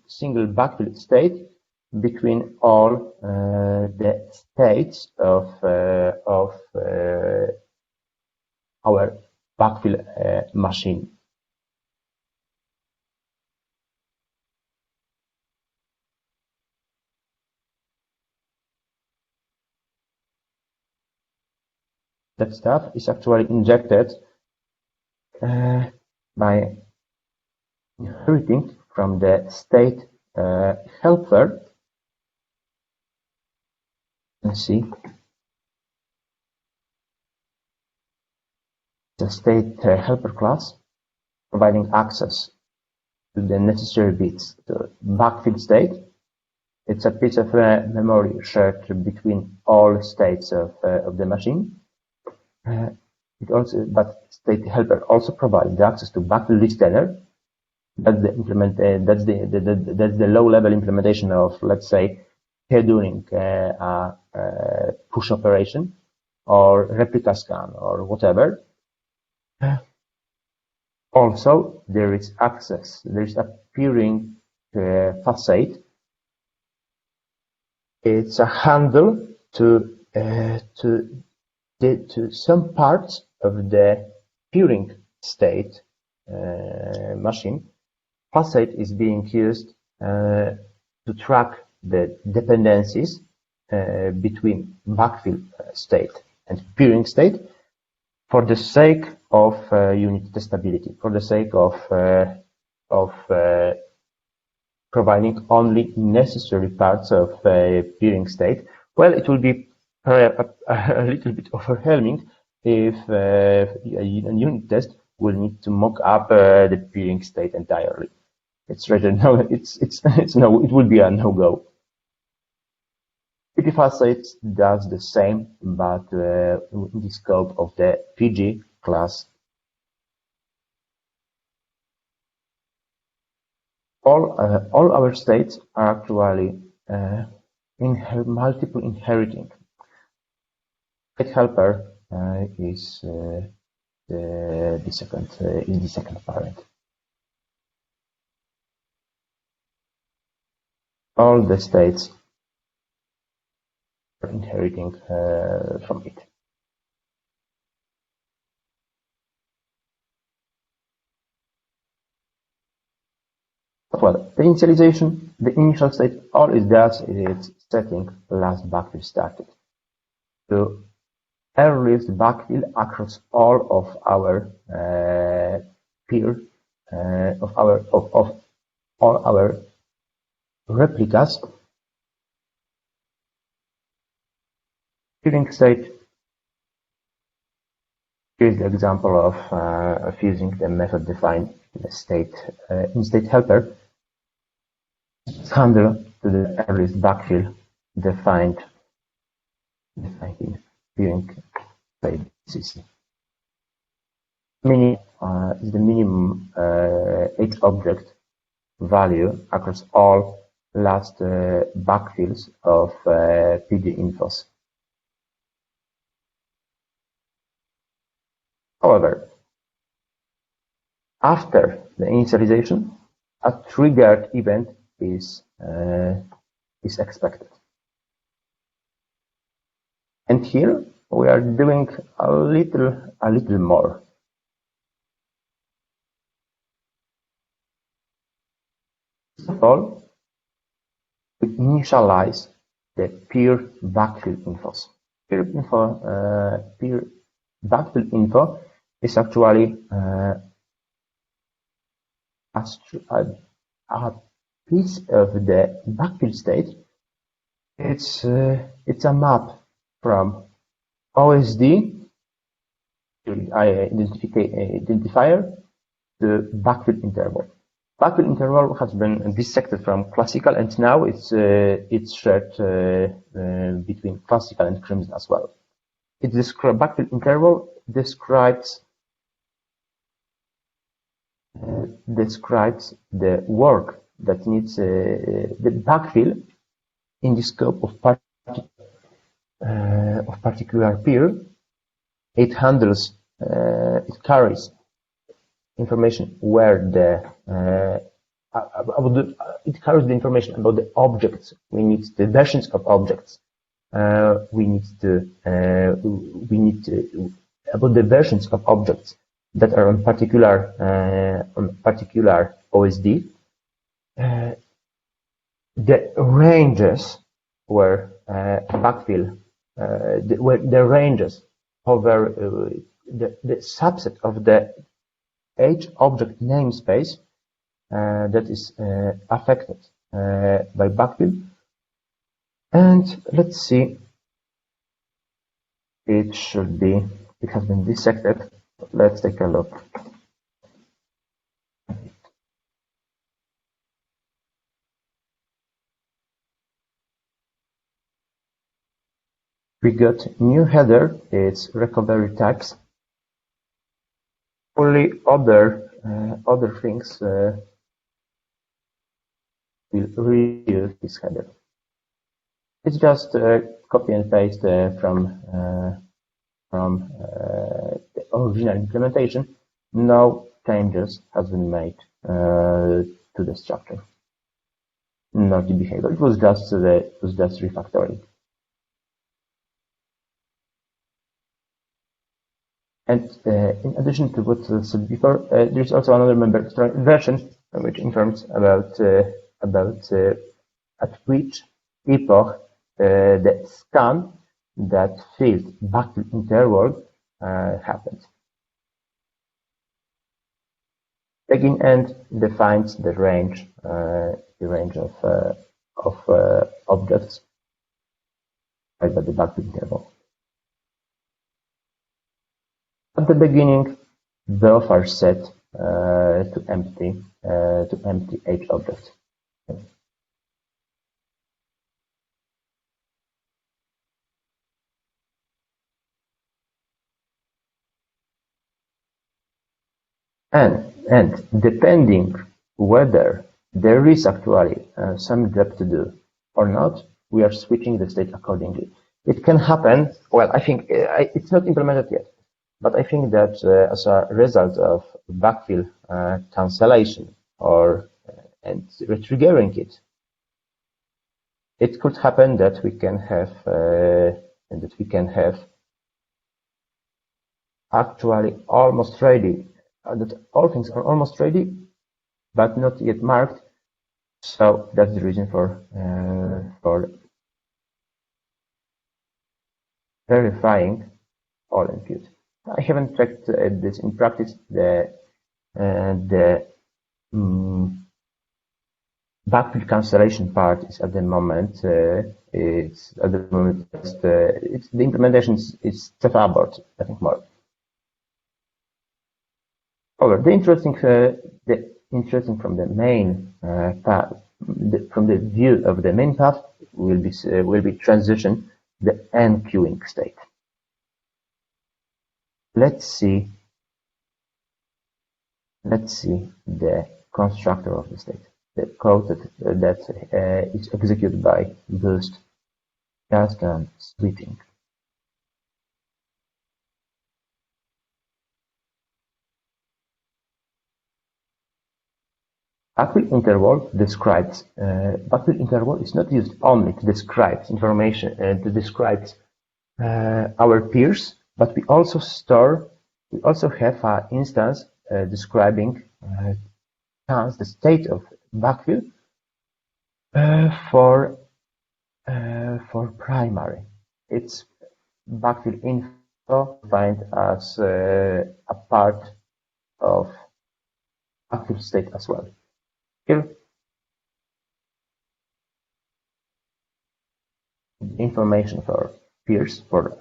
single backfill state between all the states of our backfill machine. That stuff is actually injected by inheriting from the state helper. Let's see. The state helper class. providing access to the necessary bits. The backfill state, it's a piece of memory shared between all states of the machine. But state helper also provides the access to backfill listener. That's the low-level implementation of, let's say, scheduling a push operation or replica scan or whatever. Also, there is access. There is a peering facade. It's a handle to some parts of the peering state machine. Facade is being used to track the dependencies between backfill state and peering state for the sake of unit testability, for the sake of providing only necessary parts of peering state. Well, it will be a little bit overwhelming if a unit test will need to mock up the peering state entirely. It's rather no. It's no. It will be a no-go. PT facade does the same, but in the scope of the PG class. All our states are actually multiple inheriting. State helper is the second parent. All the states are inheriting from it. Well, the initialization, the initial state, all it does is setting the last backfill started. The earliest backfill across all of our all our replicas. Peering state. Here's the example of using the method defined in state helper. Handle to the earliest backfill defined in peering state system. Mini is the minimum H object value across all last backfills of PD infos. However, after the initialization, a triggered event is expected. And here we are doing a little more. First of all, we initialize the peer backfill infos. Peer backfill info is actually a piece of the backfill state. It's a map from OSD identifier to backfill interval. Backfill interval has been dissected from classical, and now it's shared between classical and Crimson as well. Backfill interval describes the work that needs the backfill in the scope of particular peer. It handles, it carries information where it carries the information about the objects. We need the versions of objects. We need about the versions of objects that are on particular OSD. The ranges where backfill, the ranges over the subset of the H object namespace that is affected by backfill. And let's see, it has been dissected. Let's take a look. We got new header, it's recovery types. Only other things will reuse this header. It's just copy and paste from the original implementation. No changes has been made to the structure, not the behavior. It was just refactoring. And in addition to what I said before, there is also another member version which informs about at which epoch the scan that filled backfill interval happened. Begin end defines the range of objects by the backfill interval. At the beginning, both are set to empty H objects. And depending whether there is actually some job to do or not, we are switching the state accordingly. It can happen. Well, I think it's not implemented yet. But I think that as a result of backfill cancellation and retriggering it, it could happen that we can have actually almost ready, that all things are almost ready, but not yet marked. So that's the reason for verifying all input. I haven't checked this in practice. The backfill cancellation part is at the moment the implementation is Ceph about, I think, more. However, the interesting from the main path, from the view of the main path, will be transition the enqueuing state. Let's see the constructor of the state, the code that is executed by boost, cast, and switching. Backfill interval describes. Backfill interval is not used only to describe information to describe our peers, but we also have an instance describing the state of backfill for primary. It's backfill info defined as a part of backfill state as well. Here, information for peers, for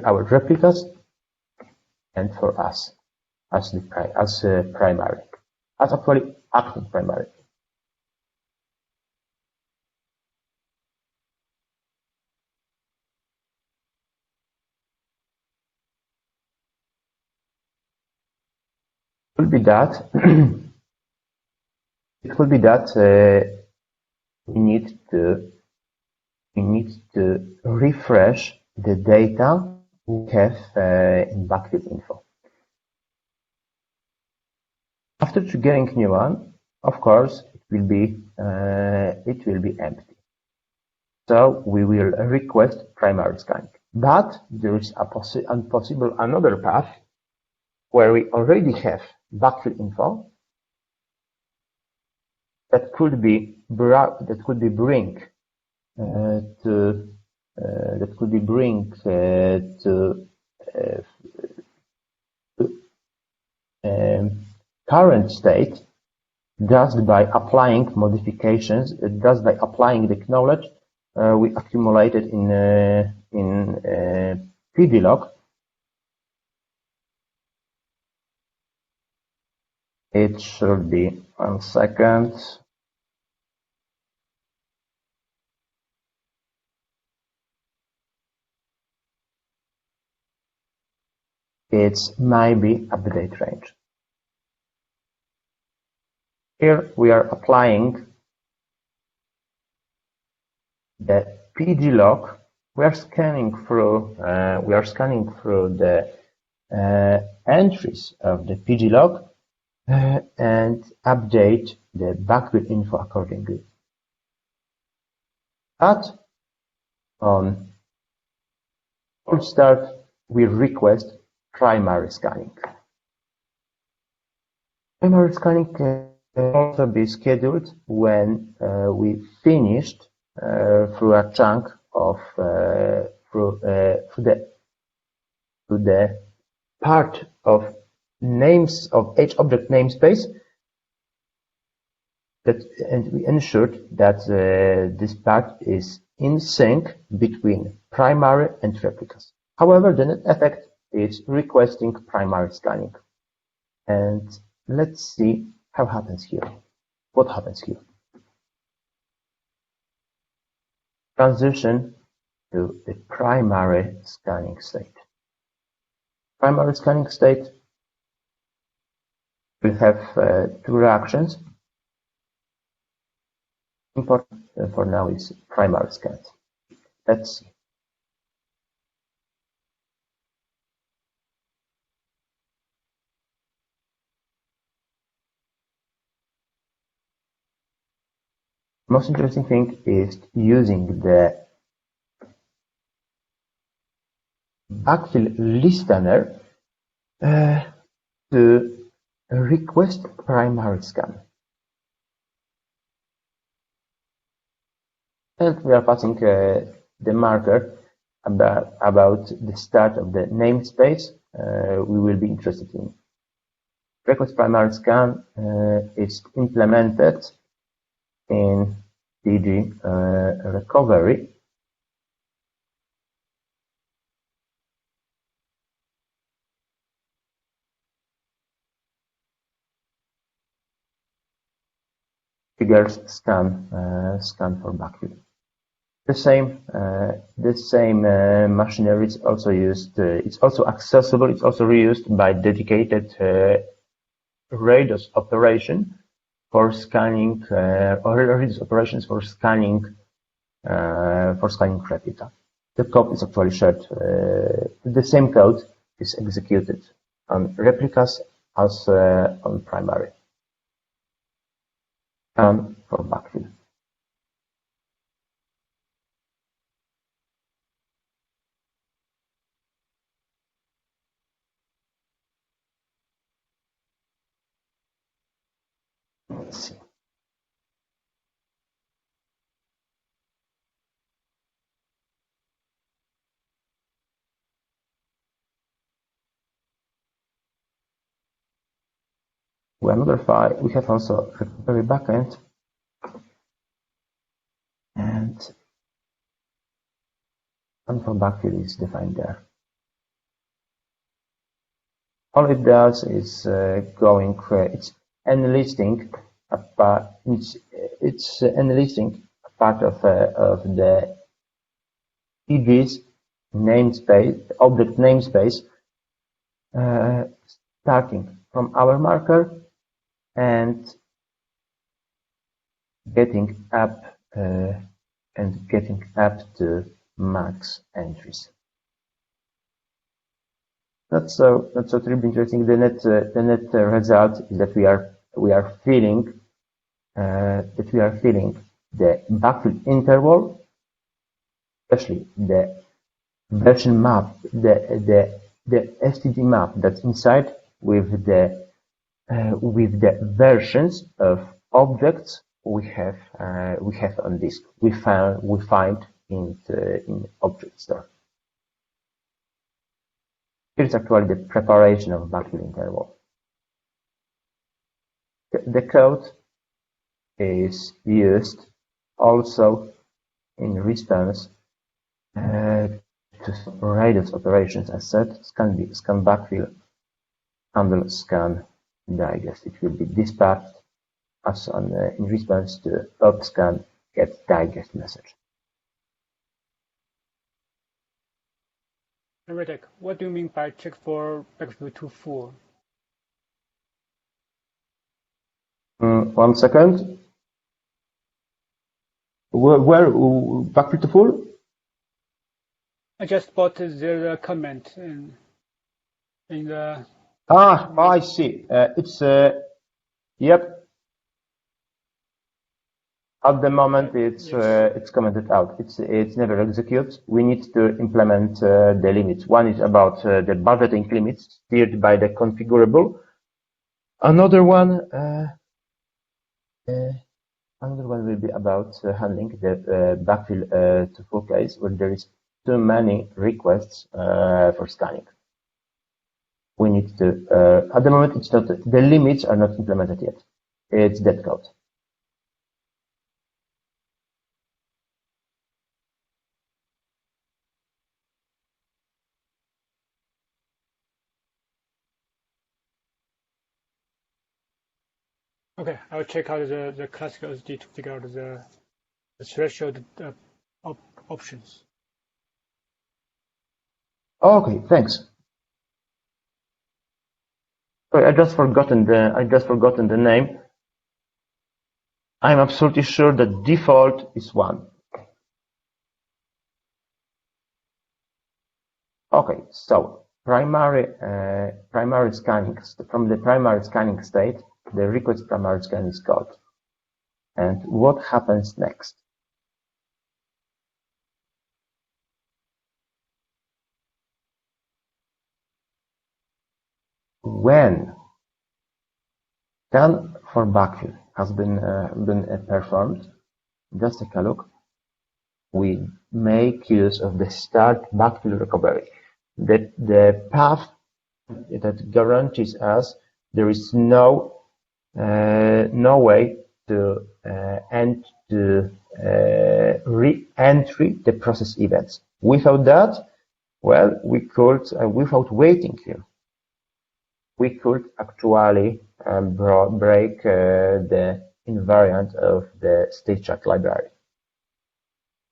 our replicas, and for us as primary, as actually active primary. It could be that we need to refresh the data we have in backfill info. After triggering new one, of course, it will be empty. So we will request primary scanning. But there is another path where we already have backfill info that could be bring to current state just by applying modifications, just by applying the knowledge we accumulated in PVlog. It should be 1 second. its maybe update range. Here we are applying the PG log. We are scanning through the entries of the PG log and update the backfill info accordingly. But on cold start, we request primary scanning. Primary scanning can also be scheduled when we finished through a chunk of through the part of names of each object namespace, and we ensured that this part is in sync between primary and replicas. However, the net effect is requesting primary scanning. And let's see how happens here. What happens here? Transition to the primary scanning state. Primary scanning state will have two reactions. Important for now is primary scans. Let's see. Most interesting thing is using the backfill listener to request primary scan. And we are passing the marker about the start of the namespace we will be interested in. Request primary scan is implemented in PG recovery. Triggers scan for backfill. The same machinery is also used. It's also accessible. It's also reused by dedicated RADOS operation for scanning or RADOS operations for scanning replica. The code is actually shared. The same code is executed on replicas as on primary. And for backfill. Let's see. We modify. We have also recovery backend, and for backfill is defined there. All it does is it's enlisting a part. It's enlisting a part of the PG's namespace, object namespace, starting from our marker and getting up to max entries. Not so terribly interesting. The net result is that we are filling the backfill interval, especially the version map, the STD map that's inside with the versions of objects we have on disk. We find in object store. Here's actually the preparation of backfill interval. The code is used also in response to RADOS operations as said, scan backfill, handle scan digest. It will be dispatched as in response to up scan get digest message. Redek, what do you mean by check for backfill to full? 1 second. Where backfill to full? I just spotted the comment in the. I see. It's yep. At the moment, it's commented out. It's never executes. We need to implement the limits. One is about the budgeting limits steered by the configurable. Another one will be about handling the backfill to full case when there is too many requests for scanning. We need to. At the moment, it's not. The limits are not implemented yet. It's dead code. Okay, I'll check out the classical OSD to figure out the threshold options. Okay, thanks. Sorry, I just forgotten the name. I'm absolutely sure that default is 1. Okay, so primary scanning from the primary scanning state, the request primary scan is called. And what happens next? When scan for backfill has been performed, just take a look. We make use of the start backfill recovery. The path that guarantees us there is no way to re-entry the process events. Without that, well, we could, without waiting here, we could actually break the invariant of the state track library.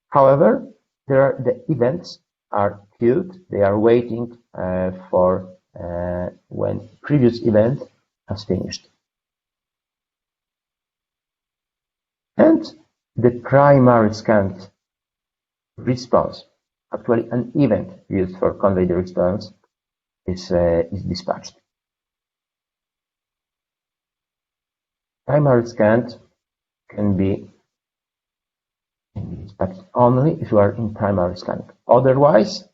However, the events are queued. They are waiting for when previous event has finished. And the primary scanned response, actually an event used for convey the response, is dispatched. Primary scanned can be dispatched only if you are in primary scanning. Otherwise,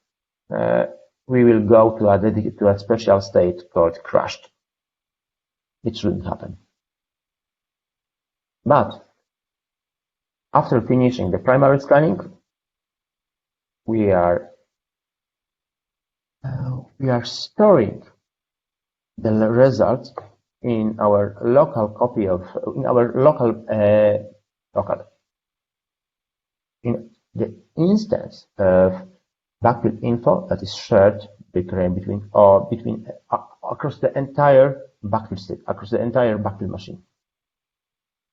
we will go to a special state called crashed. It shouldn't happen. But after finishing the primary scanning, we are storing the results in our local copy of in the instance of backfill info that is shared between across the entire backfill state, across the entire backfill machine.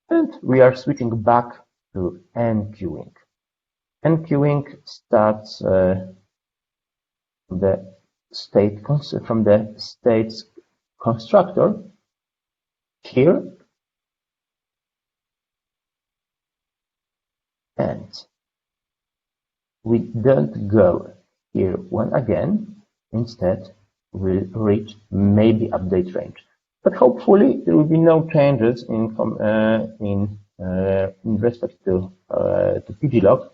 And we are switching back to enqueuing. Enqueuing starts from the state's constructor here, and we don't go here one again. Instead, we'll reach maybe update range, but hopefully there will be no changes in respect to pglog,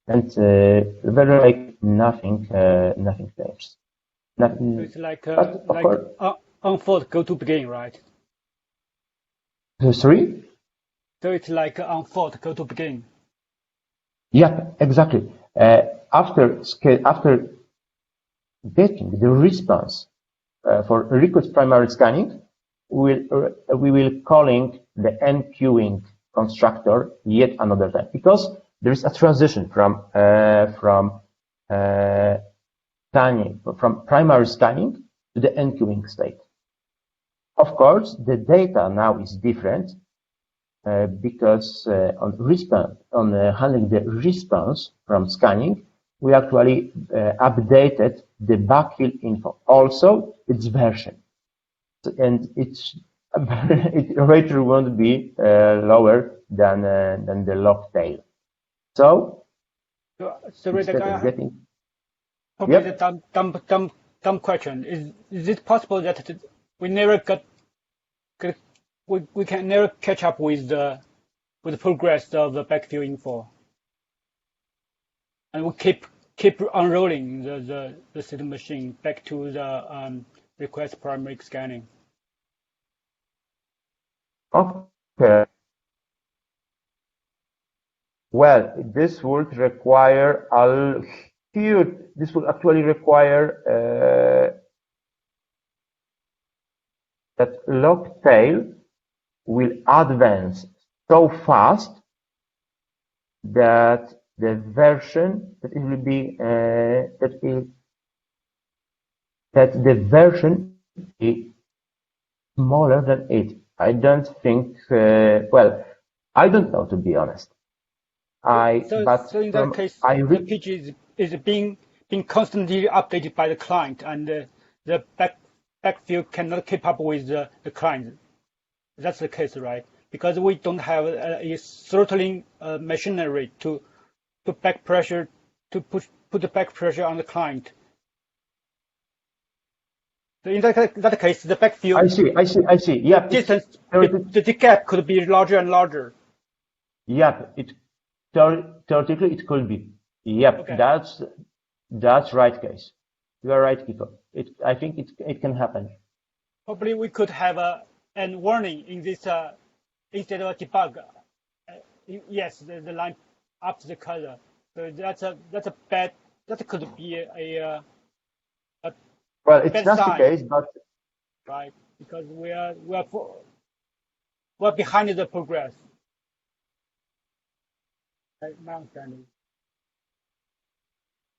and very likely nothing changes. So it's like unfold go to begin, right? Sorry? So it's like unfold go to begin. Yeah, exactly. After getting the response for request primary scanning, we will calling the enqueuing constructor yet another time, because there is a transition from primary scanning to the enqueuing state. Of course, the data now is different because on handling the response from scanning, we actually updated the backfill info, also its version, and its iterator won't be lower than the log tail. So instead of getting probably the dumb question is it possible that we never we can never catch up with the progress of the backfill info, and we keep unrolling the system machine back to the request parametric scanning. Okay. Well, this would require this would actually require that log tail will advance so fast that the version that it will be that the version is smaller than it. I don't think. Well, I don't know, to be honest. So in that case, the PG is being constantly updated by the client, and the backfill cannot keep up with the client. That's the case, right? Because we don't have a throttling machinery to back pressure put the back pressure on the client. So in that case, the backfill. I see. Yeah. Distance, the gap could be larger and larger. Yep. Theoretically, it could be. Yep. Okay. That's right, case. You are right, Kiko. I think it can happen. Probably we could have a warning in this instead of a debug. Yes, the line up to the color. So that's a bad. That could be a well, it's not the case, but right, because we're behind the progress. My understanding.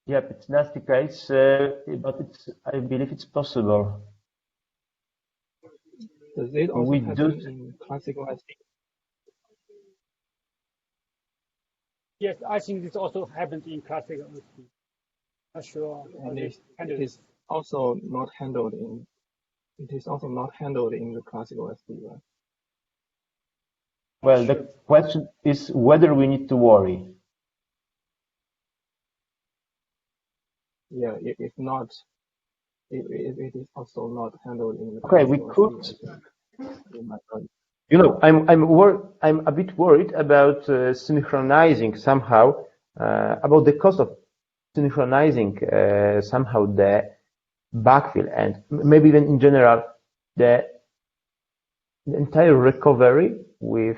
Yep, it's not the case, but I believe it's possible. Does it also happen in classical SD? Yes, I think this also happens in classical SD. Not sure. And it is also not handled in. It is also not handled in the classical SD, right? Well, the question is whether we need to worry. Yeah, if not, it is also not handled in the. Okay, we could. You know, I'm a bit worried about synchronizing somehow about the cost of synchronizing somehow the backfill and maybe even in general the entire recovery with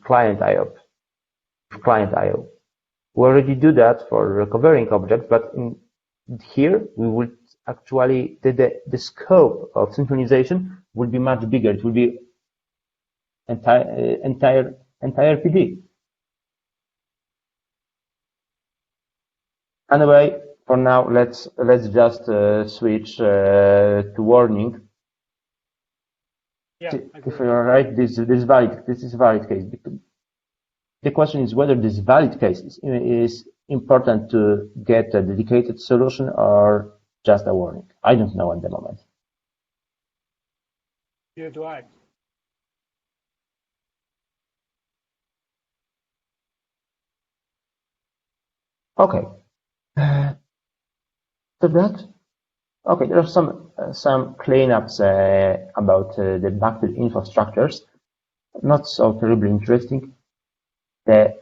client I/O. We already do that for recovering objects, but here we would actually the scope of synchronization will be much bigger. It will be entire PD. Anyway, for now, let's just switch to warning. Yeah, if you're right, this is valid case. The question is whether this valid case is important to get a dedicated solution or just a warning. I don't know at the moment. Neither do I. Okay. So that. Okay, there are some cleanups about the backfill infrastructures. Not so terribly interesting. The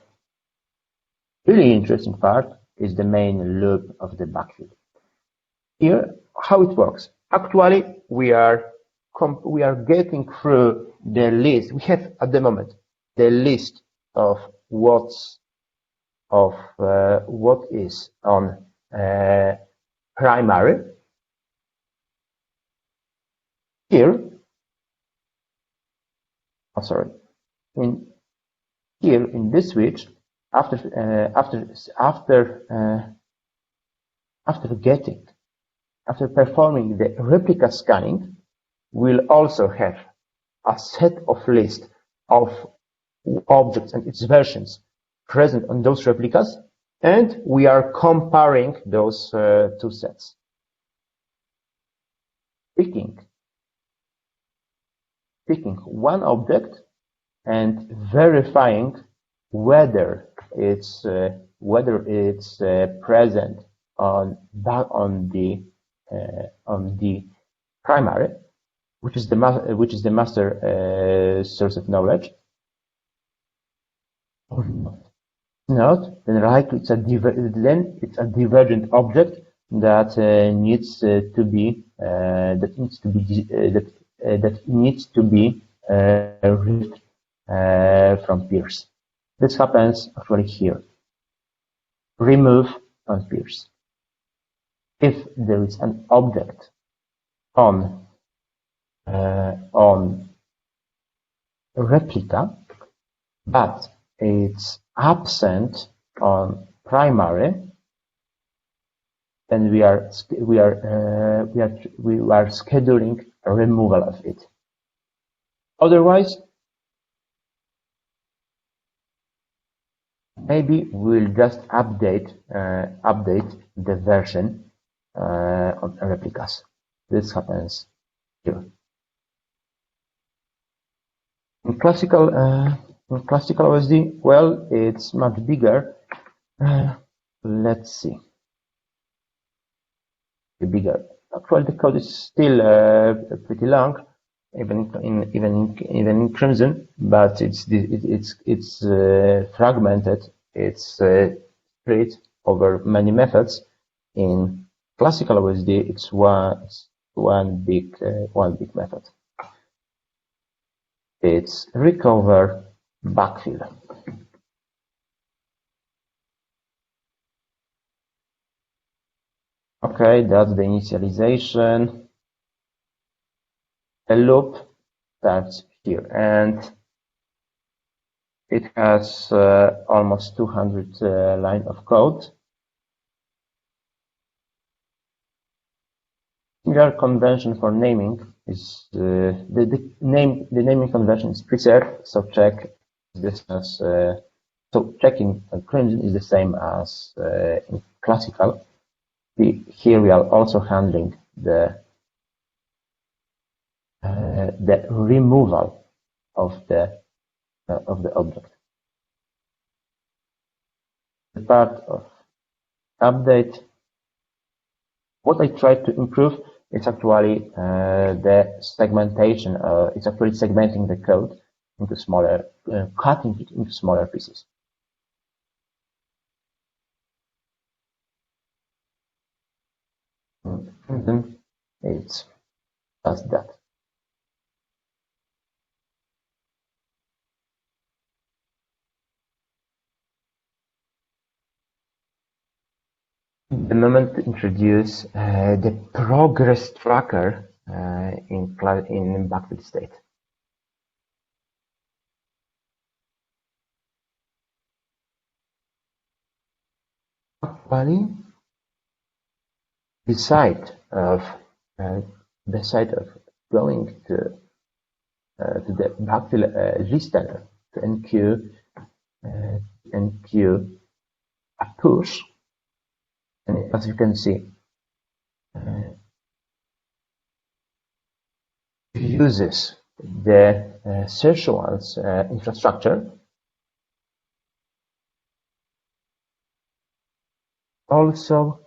really interesting part is the main loop of the backfill. Here, how it works. Actually, we are getting through the list. We have at the moment the list of what is on primary. Here, here in this switch, after performing the replica scanning, we'll also have a set of list of objects and its versions present on those replicas, and we are comparing those two sets. Picking one object and verifying whether it's present on the primary, which is the master source of knowledge. Not, then likely it's a divergent object that needs to be removed from peers. This happens actually here. Remove on peers. If there is an object on replica, but it's absent on primary, then we are scheduling a removal of it. Otherwise, maybe we'll just update the version on replicas. This happens here. In classical OSD, well, it's much bigger. Let's see. Bigger. Actually, the code is still pretty long, even in Crimson, but it's fragmented. It's spread over many methods. In classical OSD, it's one big method. It's recover backfill. Okay, that's the initialization. A loop that's here, and it has almost 200 lines of code. Similar convention for naming is the naming convention is preserved. So check this as so checking Crimson is the same as in classical. Here we are also handling the removal of the object. The part of update. What I tried to improve is actually the segmentation. It's actually segmenting the code into smaller, cutting it into smaller pieces. And then it's just that. The moment to introduce the progress tracker in backfill state. Actually, beside of going to the backfill listener to enqueue a push. And as you can see, it uses the SeaStor's infrastructure. Also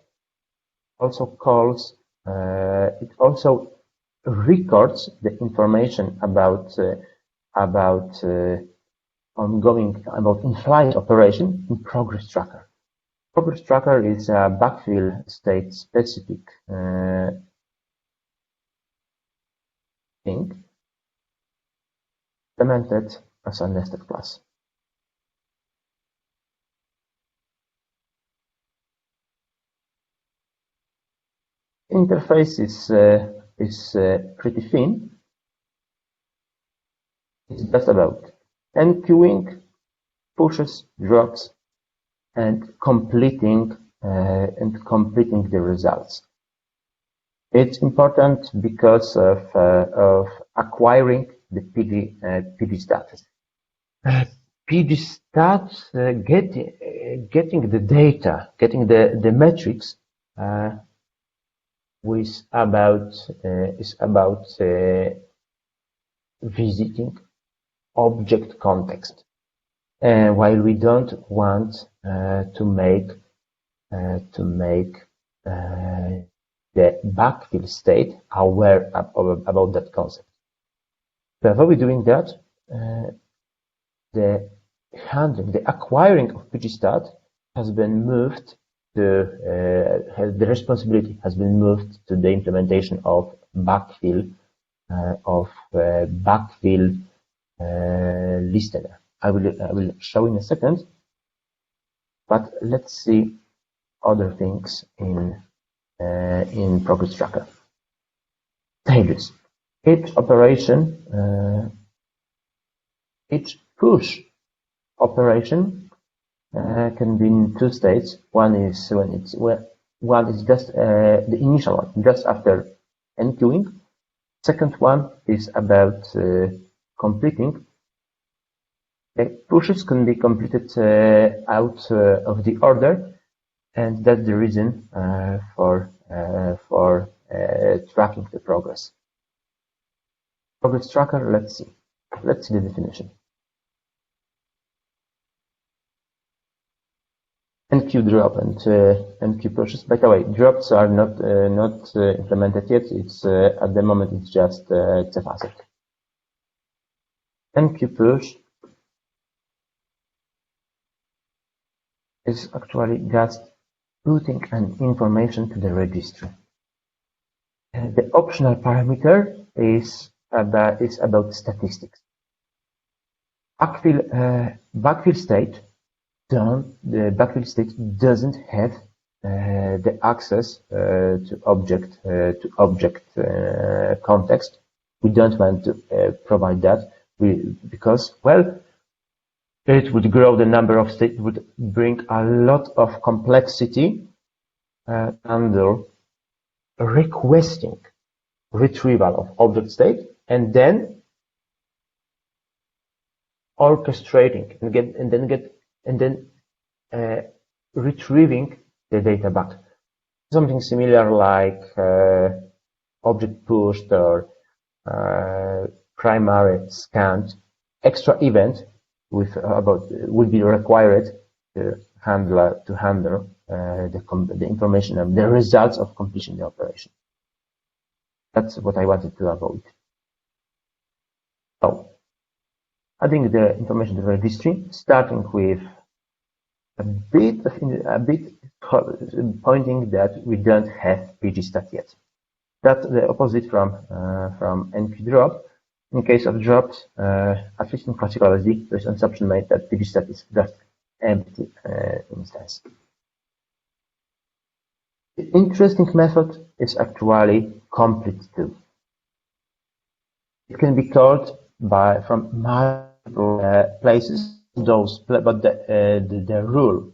calls. It also records the information about in-flight operation in progress tracker. Progress tracker is a backfill state specific thing implemented as a nested class. Interface is pretty thin. It's just about enqueuing, pushes, drops, and completing the results. It's important because of acquiring the PD status. pgstat getting the data, getting the metrics is about visiting object context, while we don't want to make the backfill state aware about that concept. To avoid doing that, the acquiring of pgstat has been moved to the responsibility has been moved to the implementation of backfill listener. I will show in a second, but let's see other things in progress tracker. Stages. Each push operation can be in two states. One is just the initial one, just after enqueuing. Second one is about completing. Pushes can be completed out of the order, and that's the reason for tracking the progress. Progress tracker. Let's see the definition. Enqueue drop and enqueue pushes. By the way, drops are not implemented yet. It's at the moment it's just Ceph asset. Enqueue push is actually just putting an information to the registry. The optional parameter is about statistics. Backfill state. The backfill state doesn't have the access to object context. We don't want to provide that because, well, it would grow the number of states, would bring a lot of complexity under requesting retrieval of object state and then orchestrating and then retrieving the data back. Something similar like object pushed or primary scanned. Extra event would be required to handle the information and the results of completion the operation. That's what I wanted to avoid. So, adding the information to the registry, starting with a bit pointing that we don't have pgstat yet. That's the opposite from enqueue drop. In case of drops, at least in classical OSD, there is an assumption made that pgstat is just empty instance. The interesting method is actually complete to. It can be called from multiple places. But the rule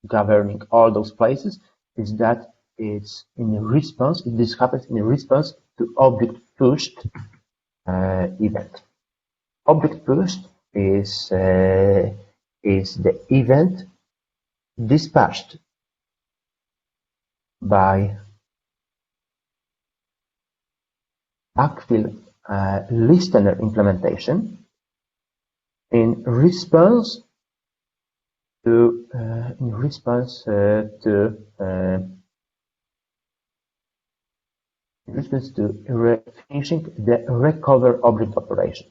governing all those places is that it's in response. This happens in response to object pushed event. Object pushed is the event dispatched by backfill listener implementation in response to finishing the recover object operation.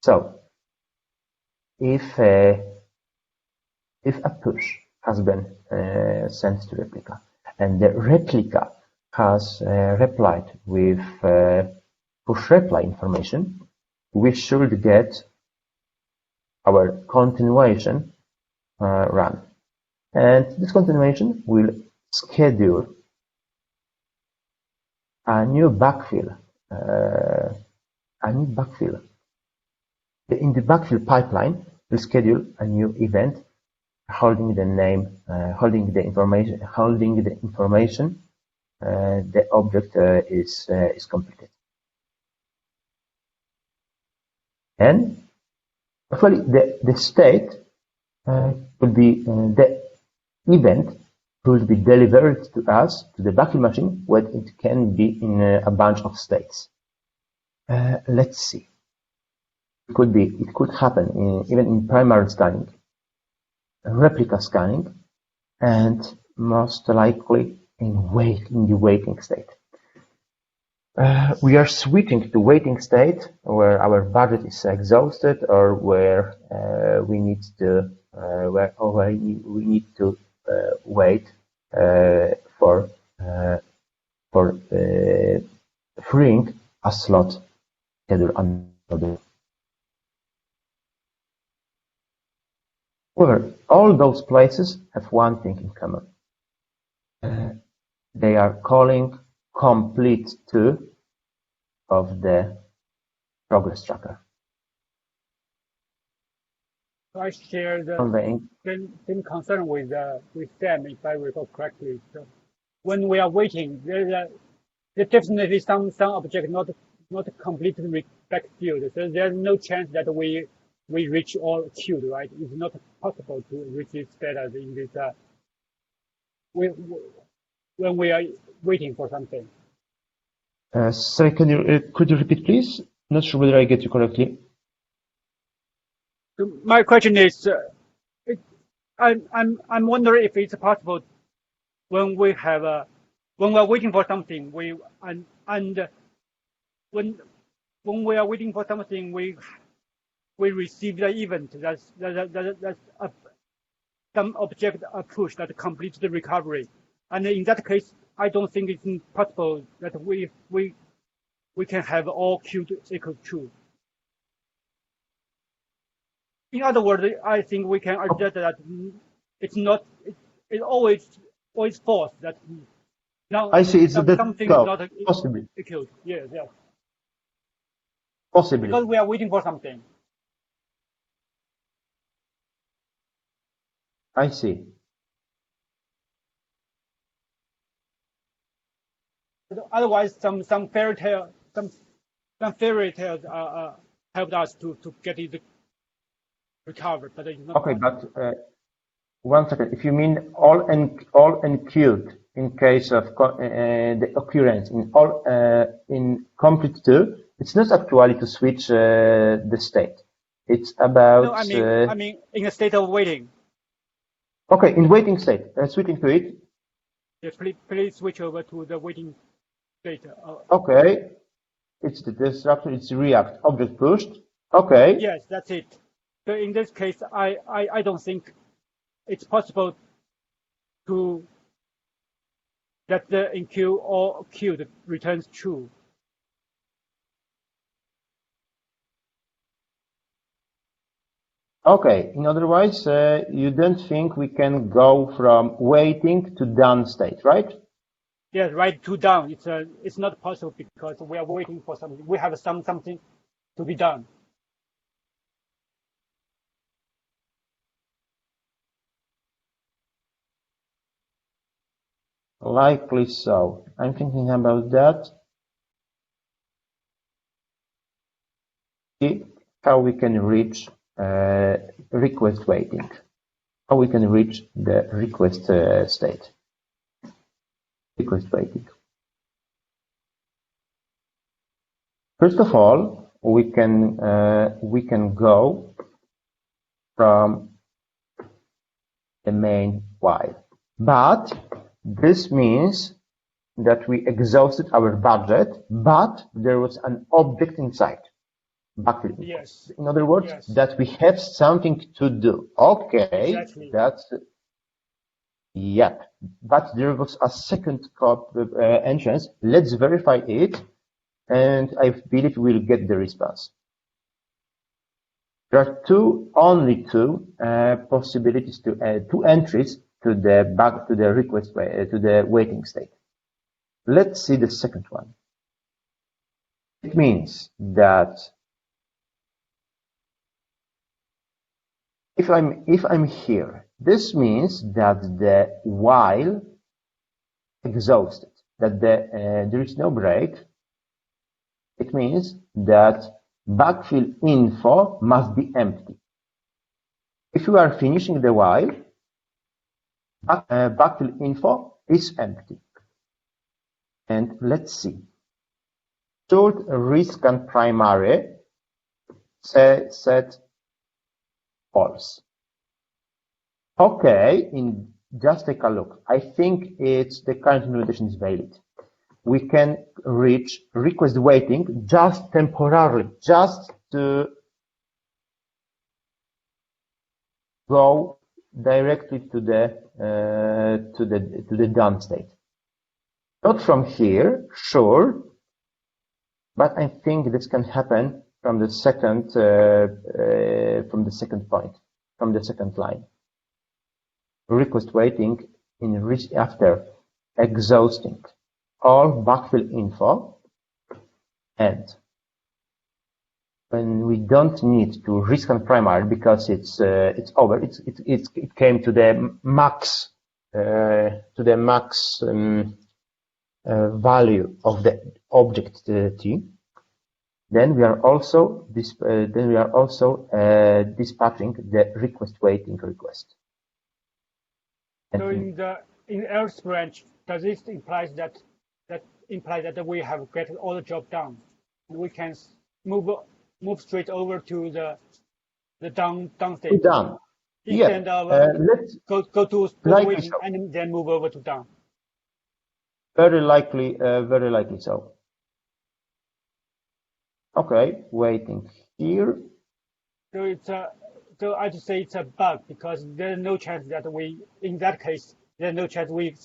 So, if a push has been sent to replica and the replica has replied with push reply information, we should get our continuation run, and this continuation will schedule a new backfill. In the backfill pipeline, we'll schedule a new event holding the name, holding the information. The object is completed, and actually the state the event could be delivered to us, to the backfill machine, when it can be in a bunch of states. Let's see. It could happen even in primary scanning, replica scanning, and most likely in the waiting state. We are switching to waiting state where our budget is exhausted, or where we need to wait for freeing a slot schedule another. However, all those places have one thing in common. They are calling complete to of the progress tracker. I share the same concern with Sam, if I recall correctly. So when we are waiting, there's definitely some object not completely backfilled. So there's no chance that we reach all queued, right? It's not possible to reach this status in this when we are waiting for something. Sorry, could you repeat, please? Not sure whether I get you correctly. So my question is, I'm wondering if it's possible when we have when we are waiting for something, when we are waiting for something, we receive the event that's some object are pushed that completes the recovery, and in that case, I don't think it's possible that we can have all queued equal true. In other words, I think we can adjust that it's not. It's always false that now I see. It's something is not possibly queued. Yes. Possibly. Because we are waiting for something. I see. Otherwise, some fairy tales helped us to get it recovered, but it's not. Okay, but 1 second. If you mean all enqueued in case of the occurrence in complete to, it's not actually to switch the state. It's about. No, I mean in a state of waiting. Okay, in waiting state. Switching to it. Yes, please switch over to the waiting state. Okay, it's the disruptor. It's react object pushed. Okay. Yes, that's it. So in this case, I don't think it's possible to that the enqueue or queued returns true. Okay. In other words, you don't think we can go from waiting to done state, right? Yes, right to done. It's not possible because we are waiting for something. We have something to be done. Likely so. I'm thinking about that. See how we can reach request waiting. How we can reach the request state. Request waiting. First of all, we can go from the main while, but this means that we exhausted our budget, but there was an object inside. Backfill. Yes. In other words, yes, that we have something to do. Okay, exactly. That's yeah. But there was a second entrance. Let's verify it, and I believe we'll get the response. There are only two possibilities to two entries to the request to the waiting state. Let's see the second one. It means that if I'm here, this means that the while exhausted, that there is no break. It means that backfill info must be empty. If you are finishing the while, backfill info is empty. And let's see. Should rescan primary set false? Okay, just take a look. I think the current implementation is valid. We can reach request waiting just temporarily, just to go directly to the done state. Not from here, sure, but I think this can happen from the second point, from the second line. Request waiting after exhausting all backfill info, and when we don't need to rescan primary because it's over, it came to the max value of the object T. Then we are also dispatching the request waiting request. So in else branch, does this imply that we have get all the job done? We can move straight over to the down state. Done. Instead Yeah. of go to waiting so. and then move over to down. Very likely so. Okay, waiting here. So so I'd say it's a bug because there's no chance that in that case, there's no chance we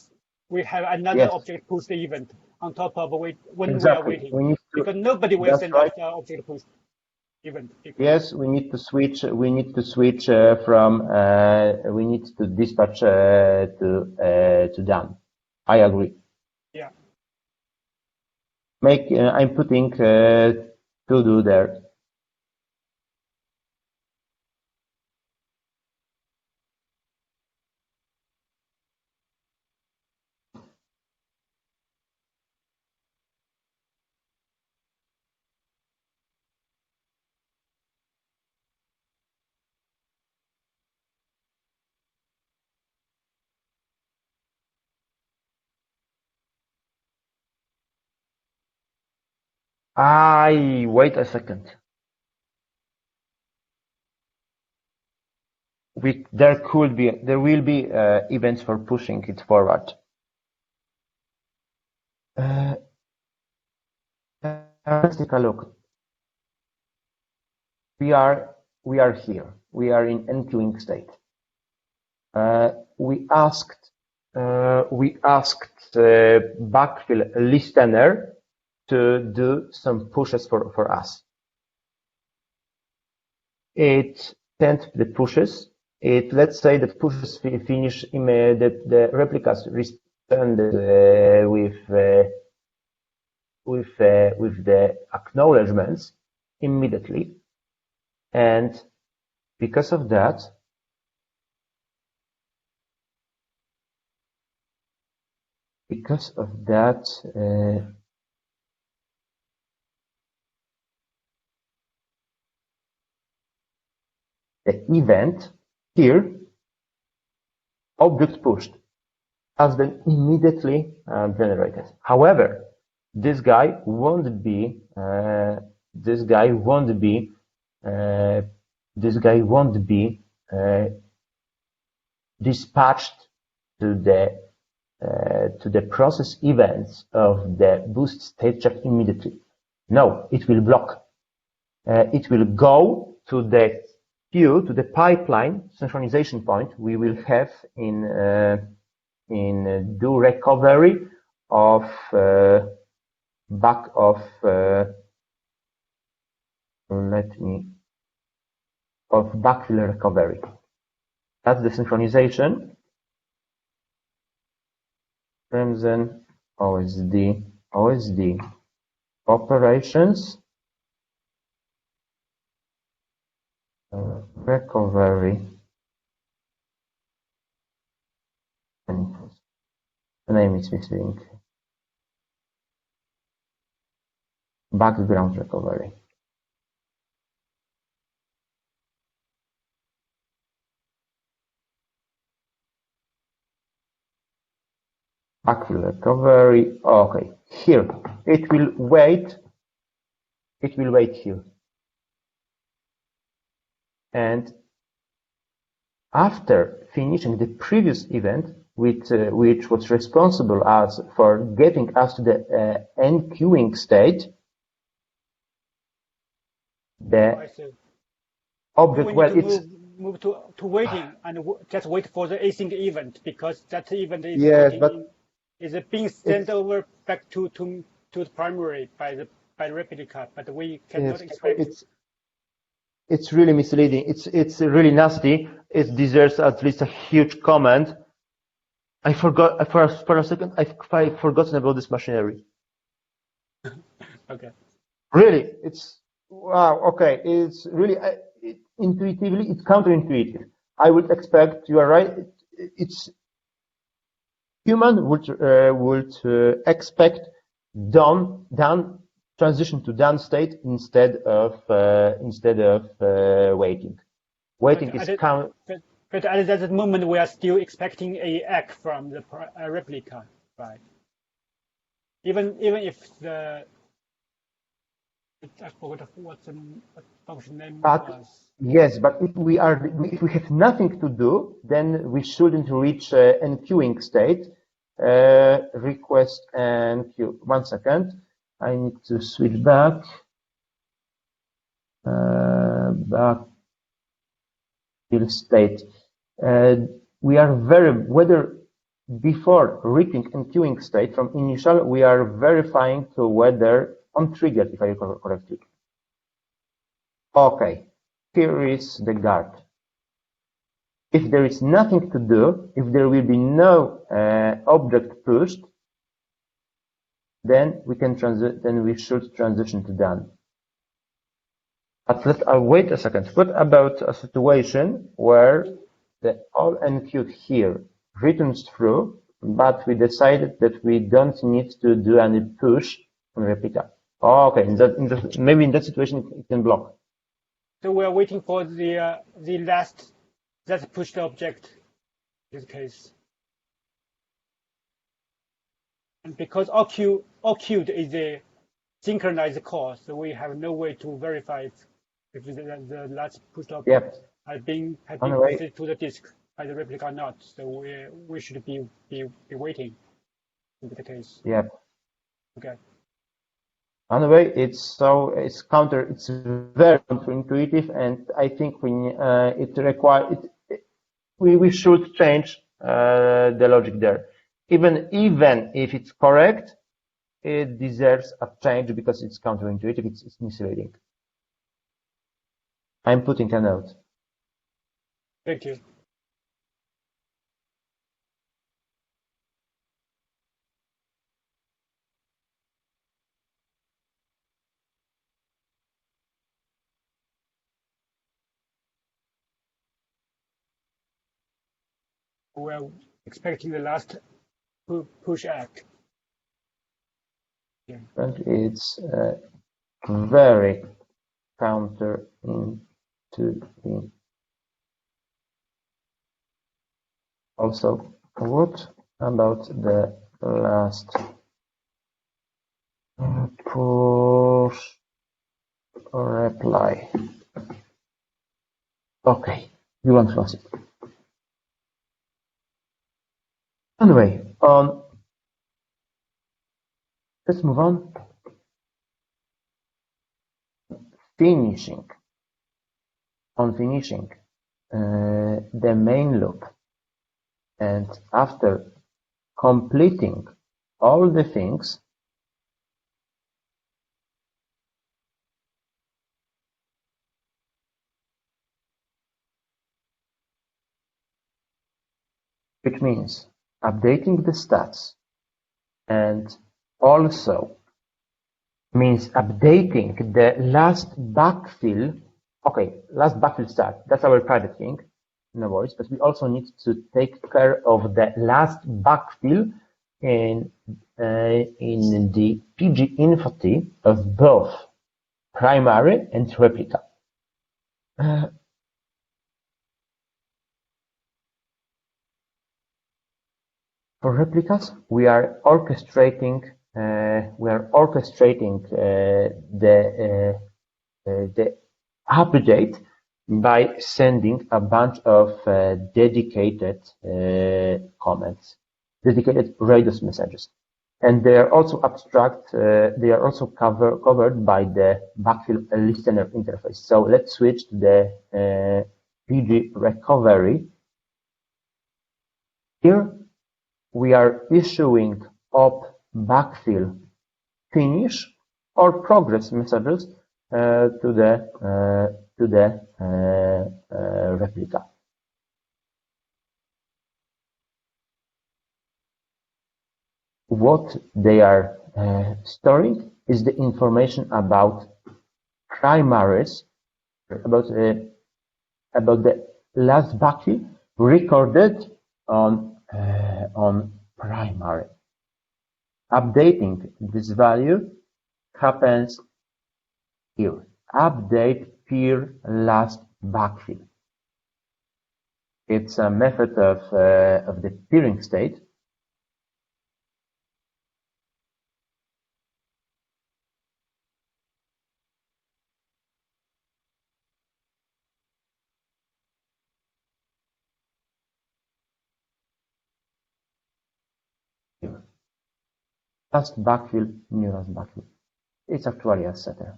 have another object push event on top of when we are waiting. Because nobody will send us the object push event. Yes, we need to switch. We need to switch from. We need to dispatch to done. I agree. Yeah. I'm putting to do there. Wait a second. There will be events for pushing it forward. Let's take a look. We are here. We are in enqueuing state. We asked backfill listener to do some pushes for us. It sent the pushes. Let's say that pushes finish that the replicas responded with the acknowledgements immediately, and because of that, the event here, object pushed, has been immediately generated. However, this guy won't be dispatched to the process events of the boost state check immediately. No, it will block. It will go to the queue, to the pipeline synchronization point we will have in do recovery of backfill recovery. That's the synchronization. Then OSD operations, recovery. The name is missing. Background recovery. backfill recovery. Okay, here it will wait. It will wait here, and after finishing the previous event, which was responsible for getting us to the enqueuing state, the object, well, it's move to waiting and just wait for the async event, because that event is is being sent over back to the primary by the replica, but we cannot expect. It's really misleading. It's really nasty. It deserves at least a huge comment. I forgot for a second. I've forgotten about this machinery. Okay. Really, it's wow. Okay, it's really intuitively, it's counterintuitive. I would expect, you are right. It's human would expect done transition to done state instead of waiting. Waiting is count. But at that moment, we are still expecting a ACK from the replica, right? Even if the I forgot what the function name was. Yes, but if we have nothing to do, then we shouldn't reach enqueuing state. Request enqueue. 1 second. I need to switch back. Back till state. We are whether before reaching enqueuing state from initial, we are verifying to whether on trigger, if I recall correctly. Okay, here is the guard. If there is nothing to do, if there will be no object pushed, then we can then we should transition to done. But wait a second. What about a situation where the all enqueued here returns through, but we decided that we don't need to do any push on replica? Okay, maybe in that situation it can block. So we are waiting for the last that pushed object in this case. And because all queued is a synchronized call, so we have no way to verify if the last pushed object has been posted to the disk by the replica or not. So we should be waiting in the case. Yep. Okay. Anyway, it's very counterintuitive, and I think we should change the logic there. Even if it's correct, it deserves a change because it's counterintuitive. It's misleading. I'm putting a note. Thank you. We're expecting the last push act. Yeah. And it's very counterintuitive. Also, what about the last push reply? Okay, you won't lose it. Anyway, let's move on. Finishing the main loop, and after completing all the things, which means updating the stats, and also means updating the last backfill. Okay, last backfill stat, that's our private thing, no worries, but we also need to take care of the last backfill in the PG info of both primary and replica. For replicas, we are orchestrating the update by sending a bunch of dedicated comments, dedicated radius messages, and they are also abstract. They are also covered by the backfill listener interface. So let's switch to the PG recovery. Here we are issuing op backfill finish or progress messages to the replica. What they are storing is the information about primaries, about the last backfill recorded on primary. Updating this value happens here. Update peer last backfill. It's a method of the peering state. Here. Last backfill, new last backfill. It's actually a setter.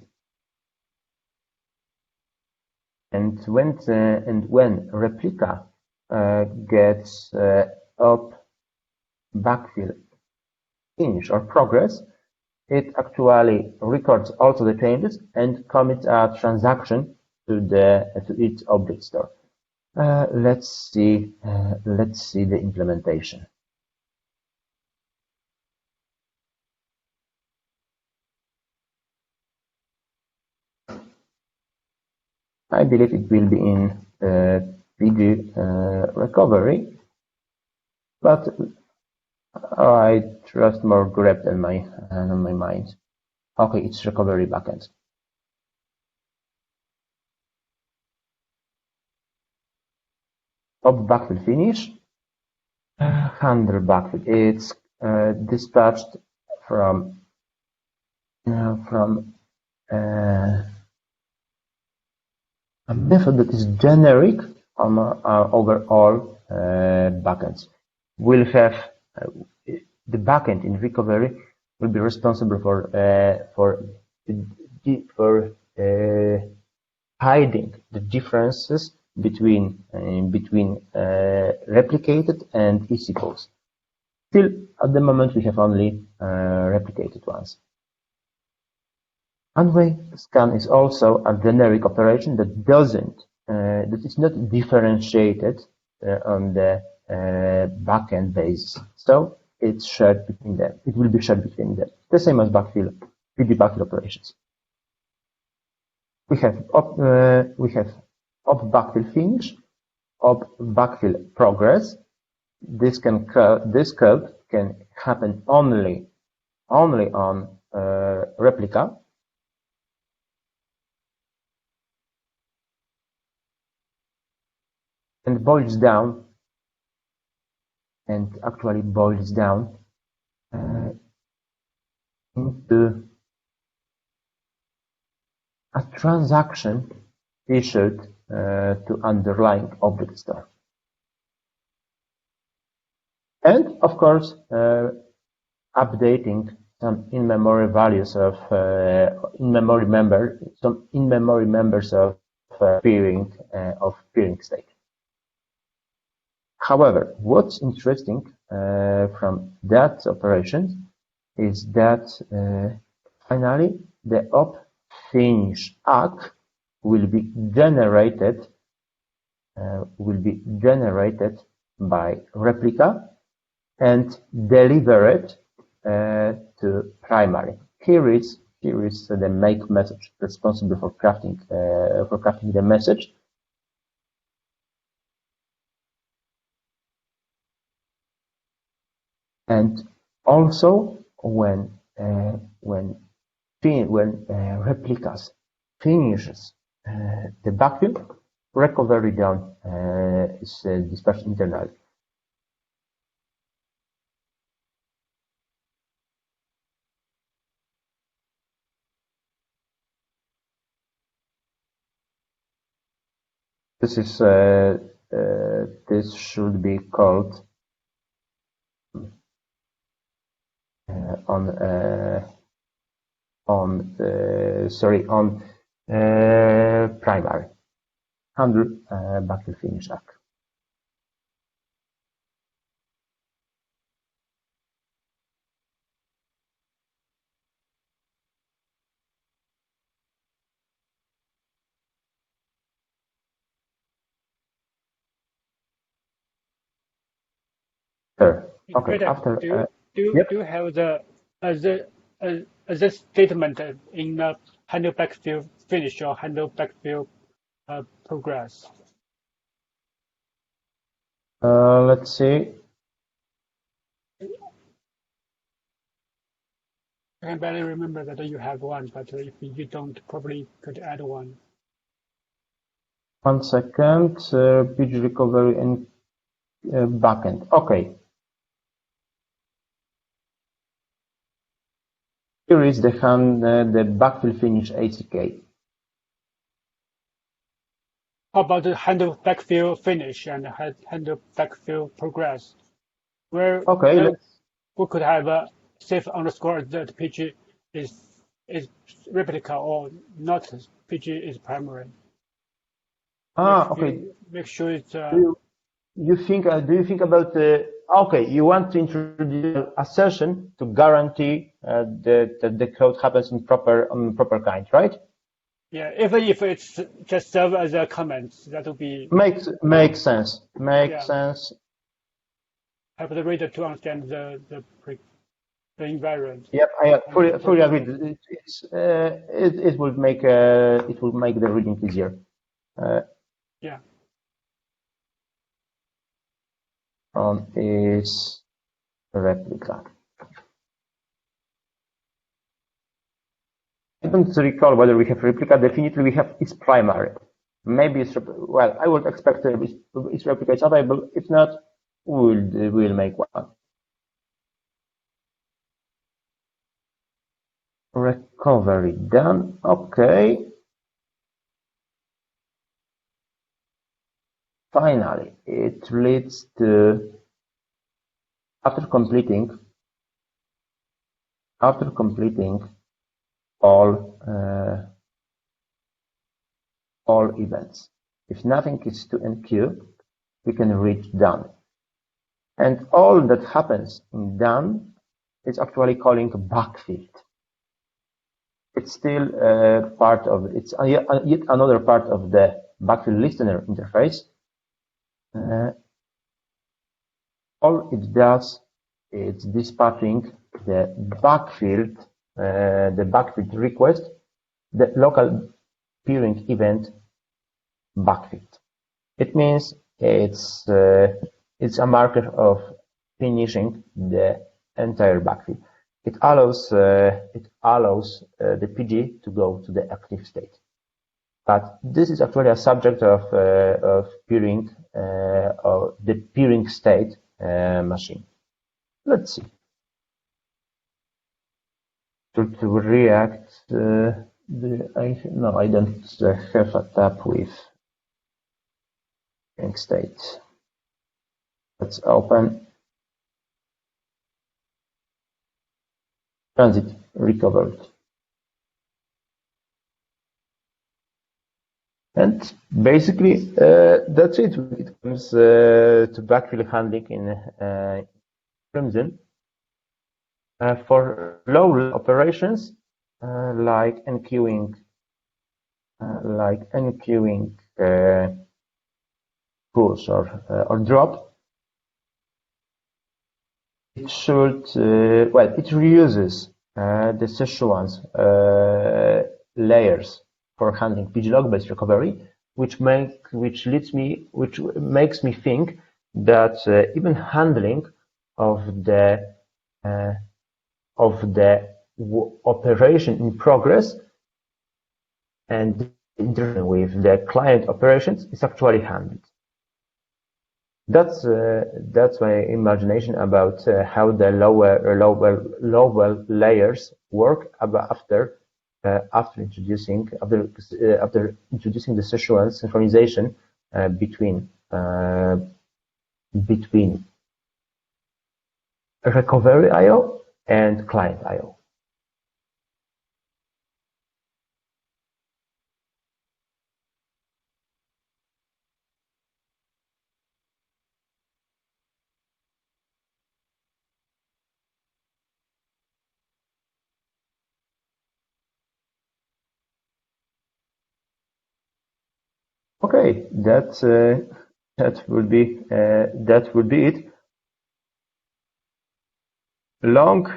And when replica gets up backfill finish or progress, it actually records also the changes and commits a transaction to its object store. Let's see the implementation. I believe it will be in PG recovery, but I trust more grep than my mind. Okay, it's recovery backend. Op backfill finish. Handle backfill. It's dispatched from a method that is generic over all backends. We'll have the backend in recovery will be responsible for hiding the differences between replicated and easy calls. Still, at the moment, we have only replicated ones. One-way scan is also a generic operation that that is not differentiated on the backend basis. So it's shared between them. It will be shared between them. The same as PG backfill operations. We have op backfill finish, op backfill progress. This code can happen only on replica. And boils down into a transaction issued to underlying object store. And of course, updating some in-memory values of in-memory members of peering state. However, what's interesting from that operation is that finally the op finish ACK will be generated by replica and delivered to primary. Here is the make message responsible for crafting the message. And also when replicas finishes the backfill, recovery down is dispatched internally. This is this should be called on primary handle backfill finish arc. Okay. Peter, After do yep. you have the statement in the handle backfill finish or handle backfill progress? Let's see. I can barely remember that you have one, but if you don't, probably could add one. 1 second. Pitch recovery and backend. Okay. Here is the backfill finish ACK. How about the handle backfill finish and handle backfill progress? Where we could have a Ceph underscore that PG is replica or not PG is primary. Okay. Make sure it's. Do you think about okay? You want to introduce assertion to guarantee that the code happens on proper kind, right? Yeah, even if it's just serve as a comment, that would be makes sense. Makes sense. Help the reader to understand the invariant. Yep, I fully agree. It will make the reading easier. Yeah. On is replica. I don't recall whether we have replica. Definitely we have its primary. Maybe it's, well, I would expect its replica is available. If not, we'll make one. Recovery done. Okay. Finally, it leads to after completing all events. If nothing is to enqueue, we can reach done. And all that happens in done is actually calling backfill. It's still part of it's yet another part of the backfill listener interface. All it does is dispatching the backfill request, the local peering event backfill. It means it's a marker of finishing the entire backfill. It allows the PG to go to the active state. But this is actually a subject of peering or the peering state machine. Let's see. To React, I don't have a tab with peering state. Let's open transit recovered. And basically, that's it. It comes to backfill handling in Crimson. For low operations, like enqueuing push or drop, it should it reuses the sessions layers for handling PG log-based recovery, which makes me think that even handling of the operation in progress and interaction with the client operations is actually handled. That's my imagination about how the lower layers work after introducing the session synchronization between recovery I/O and client I/O. Okay, that would be it. Long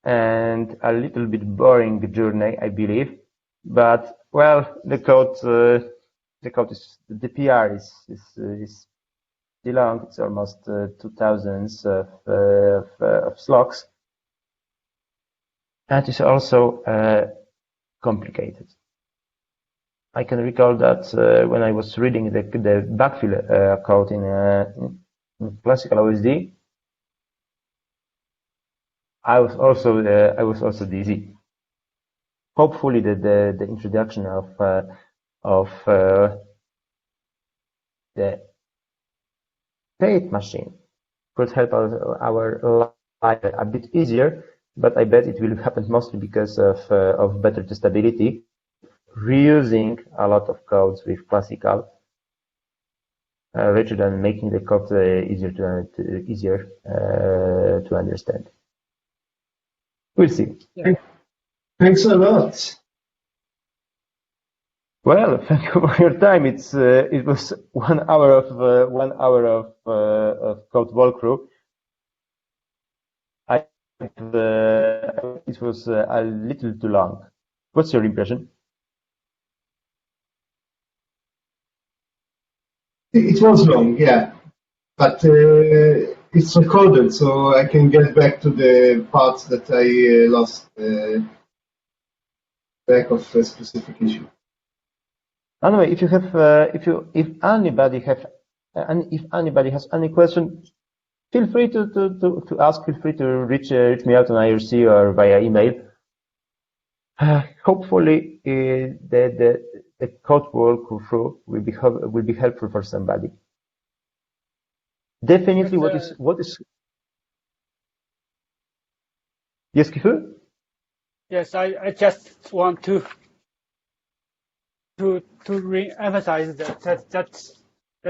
and a little bit boring journey, I believe, but well, the PR is still long. It's almost 2,000 of slogs, and it's also complicated. I can recall that when I was reading the backfill code in classical OSD, I was also dizzy. Hopefully, the introduction of the state machine could help our life a bit easier, but I bet it will happen mostly because of better testability, reusing a lot of codes with classical, rather than making the code easier to understand. We'll see. Yeah. Thanks a lot. Well, thank you for your time. It was 1 hour of code walkthrough. It was a little too long. What's your impression? It was long, yeah, but it's recorded, so I can get back to the parts that I lost track of a specific issue. Anyway, if anybody has any question, feel free to ask. Feel free to reach me out on IRC or via email. Hopefully, the code walkthrough will be helpful for somebody. Definitely, what is yes, Kifu? Yes, I just want to re-emphasize that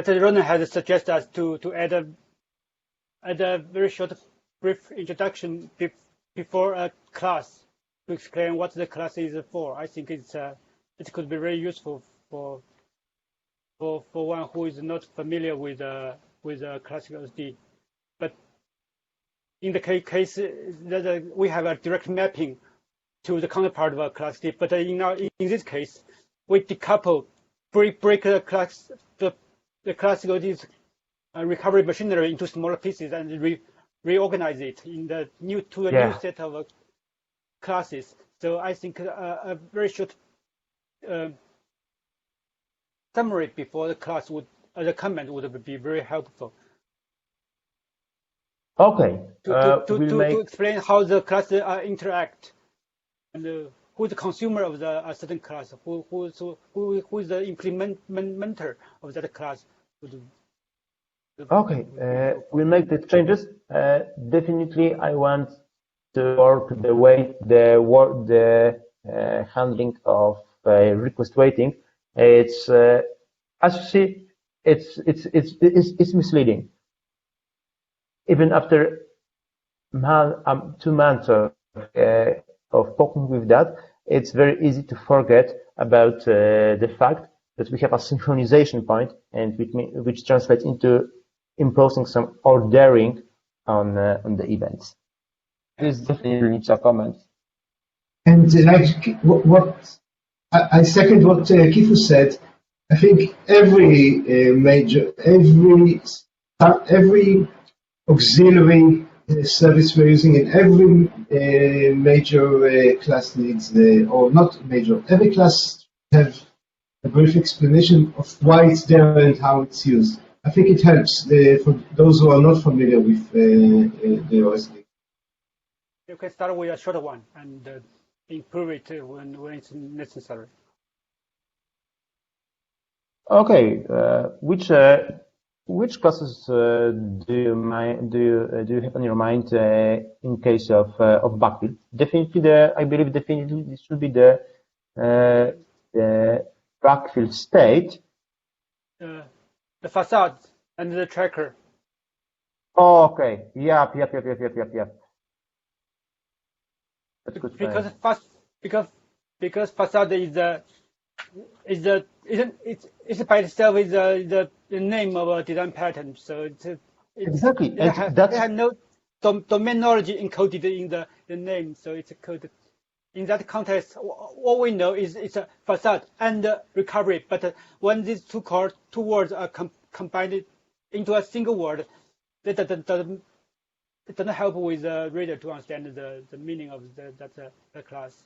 Ronan has suggested us to add a very short, brief introduction before a class to explain what the class is for. I think it could be very useful for one who is not familiar with classical OSD. But in the case that we have a direct mapping to the counterpart of a class D, but in this case, we decouple, break the classical OSD recovery machinery into smaller pieces and reorganize it in the new set of classes. So I think a very short summary before the class the comment would be very helpful. Okay. To explain how the classes interact and who is the consumer of a certain class, who is the implementer of that class. Okay, we'll make the changes. Definitely, I want to work the handling of request waiting. It's as you see, it's misleading. Even after 2 months of talking with that, it's very easy to forget about the fact that we have a synchronization point, and which translates into imposing some ordering on the events. This definitely needs a comment. And what I second what Kifu said. I think every auxiliary service we're using in every major class needs or not major. Every class have a brief explanation of why it's there and how it's used. I think it helps for those who are not familiar with the OSD. You can start with a short one and improve it when it's necessary. Okay, which classes do you have on your mind in case of backfill? Definitely, I believe definitely this should be the backfill state. The facade and the tracker. Oh, okay. Yep. That's good. Because facade it's by itself is the name of a design pattern. So exactly, it has no domain knowledge encoded in the name. So it's coded in that context. All we know is it's a facade and recovery. But when these two words are combined into a single word, that it doesn't help with the reader to understand the meaning of the class.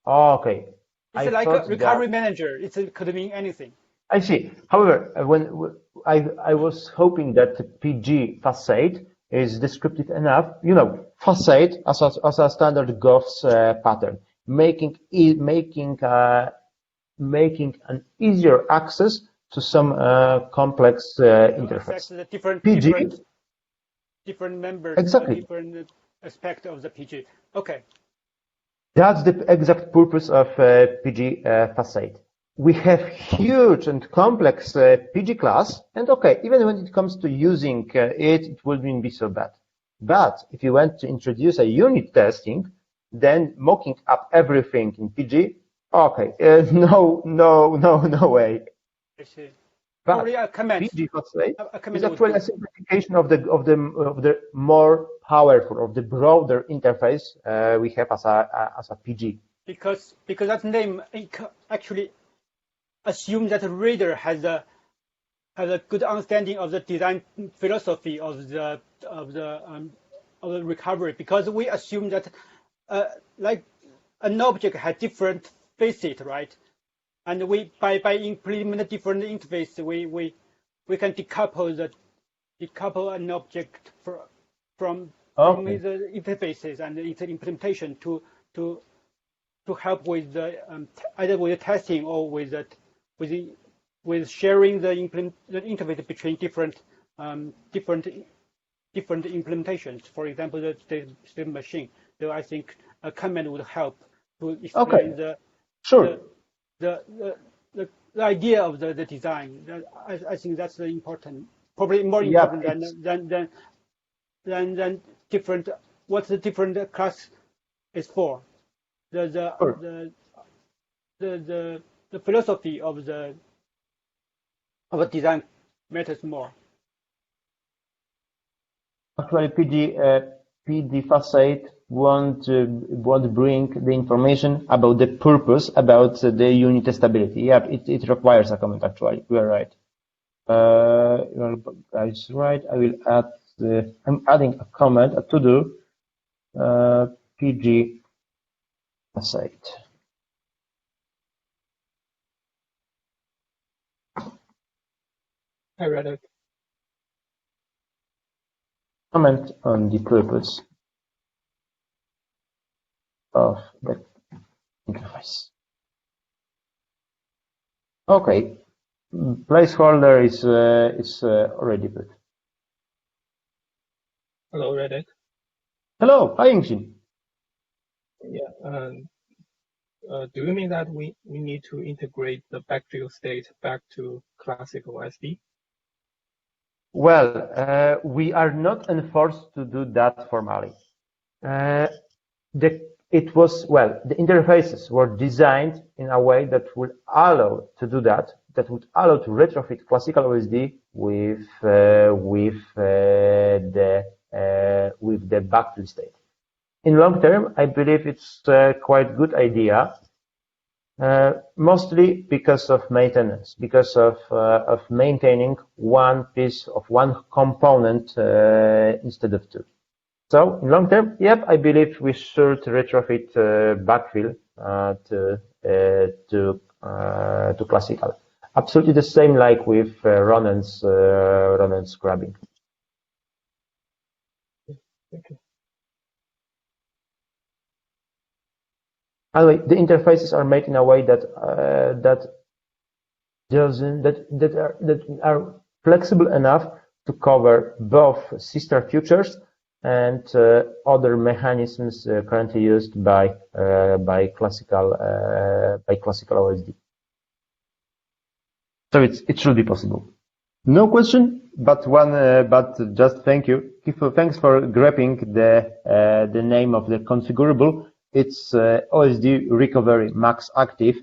Oh, okay. It's like a recovery manager. It could mean anything. I see. However, when I was hoping that PG facade is descriptive enough, facade as a standard GOFS pattern, making an easier access to some complex interface. The different members, exactly. Different aspect of the PG. Okay. That's the exact purpose of PG facade. We have huge and complex PG class, and okay, even when it comes to using it wouldn't be so bad. But if you want to introduce a unit testing, then mocking up everything in PG, okay, no way. I see. But probably a comment. PG facade is would actually a simplification of the more powerful, of the broader interface we have as a PG. Because that name actually assumes that the reader has a good understanding of the design philosophy of the recovery. Because we assume that like an object has different faces, right? And we by implementing different interface, we can decouple an object from the interfaces and its implementation to help with the either with the testing or with sharing the interface between different implementations. For example, the state machine. So I think a comment would help to explain the idea of the design. I think that's the important, probably more important than different. What the different class is for. The philosophy of a design matters more. Actually, PD facade won't bring the information about the purpose, about the unit stability. Yeah, it requires a comment. Actually, you are right. Guys, right. I will add. I'm adding a comment, a to-do. PG facade. I read it. Comment on the purpose of the interface. Okay, placeholder is already put. Hello, Reddit. Hello, hi Yingxin. Yeah. Do you mean that we need to integrate the backfill state back to classical OSD? Well, we are not enforced to do that formally. The interfaces were designed in a way that would allow to do that would allow to retrofit classical OSD with the backfill state. In long term, I believe it's a quite good idea. Mostly because of maintenance, because of maintaining one piece of one component instead of two. So in long term, yep, I believe we should retrofit backfill to classical. Absolutely the same like with Ronan's scrubbing. Okay. Anyway, the interfaces are made in a way that that are flexible enough to cover both SeaStor futures and other mechanisms currently used by classical OSD. So it should be possible. No question, but just thank you. Thanks for grabbing the name of the configurable. It's OSD recovery max active.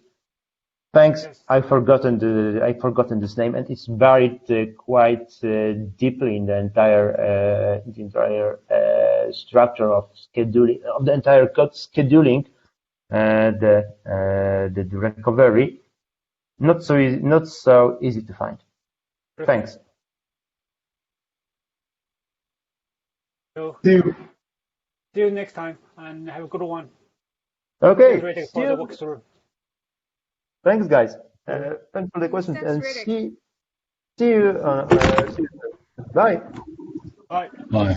Thanks. Yes. I've forgotten this name, and it's buried quite deeply in the entire structure of scheduling of the entire code scheduling the recovery. Not so easy to find. Perfect. Thanks. So, see you next time, and have a good one. Okay. For the walkthrough. Thanks, guys. Thanks for the questions, and see you. Bye. Bye. Bye.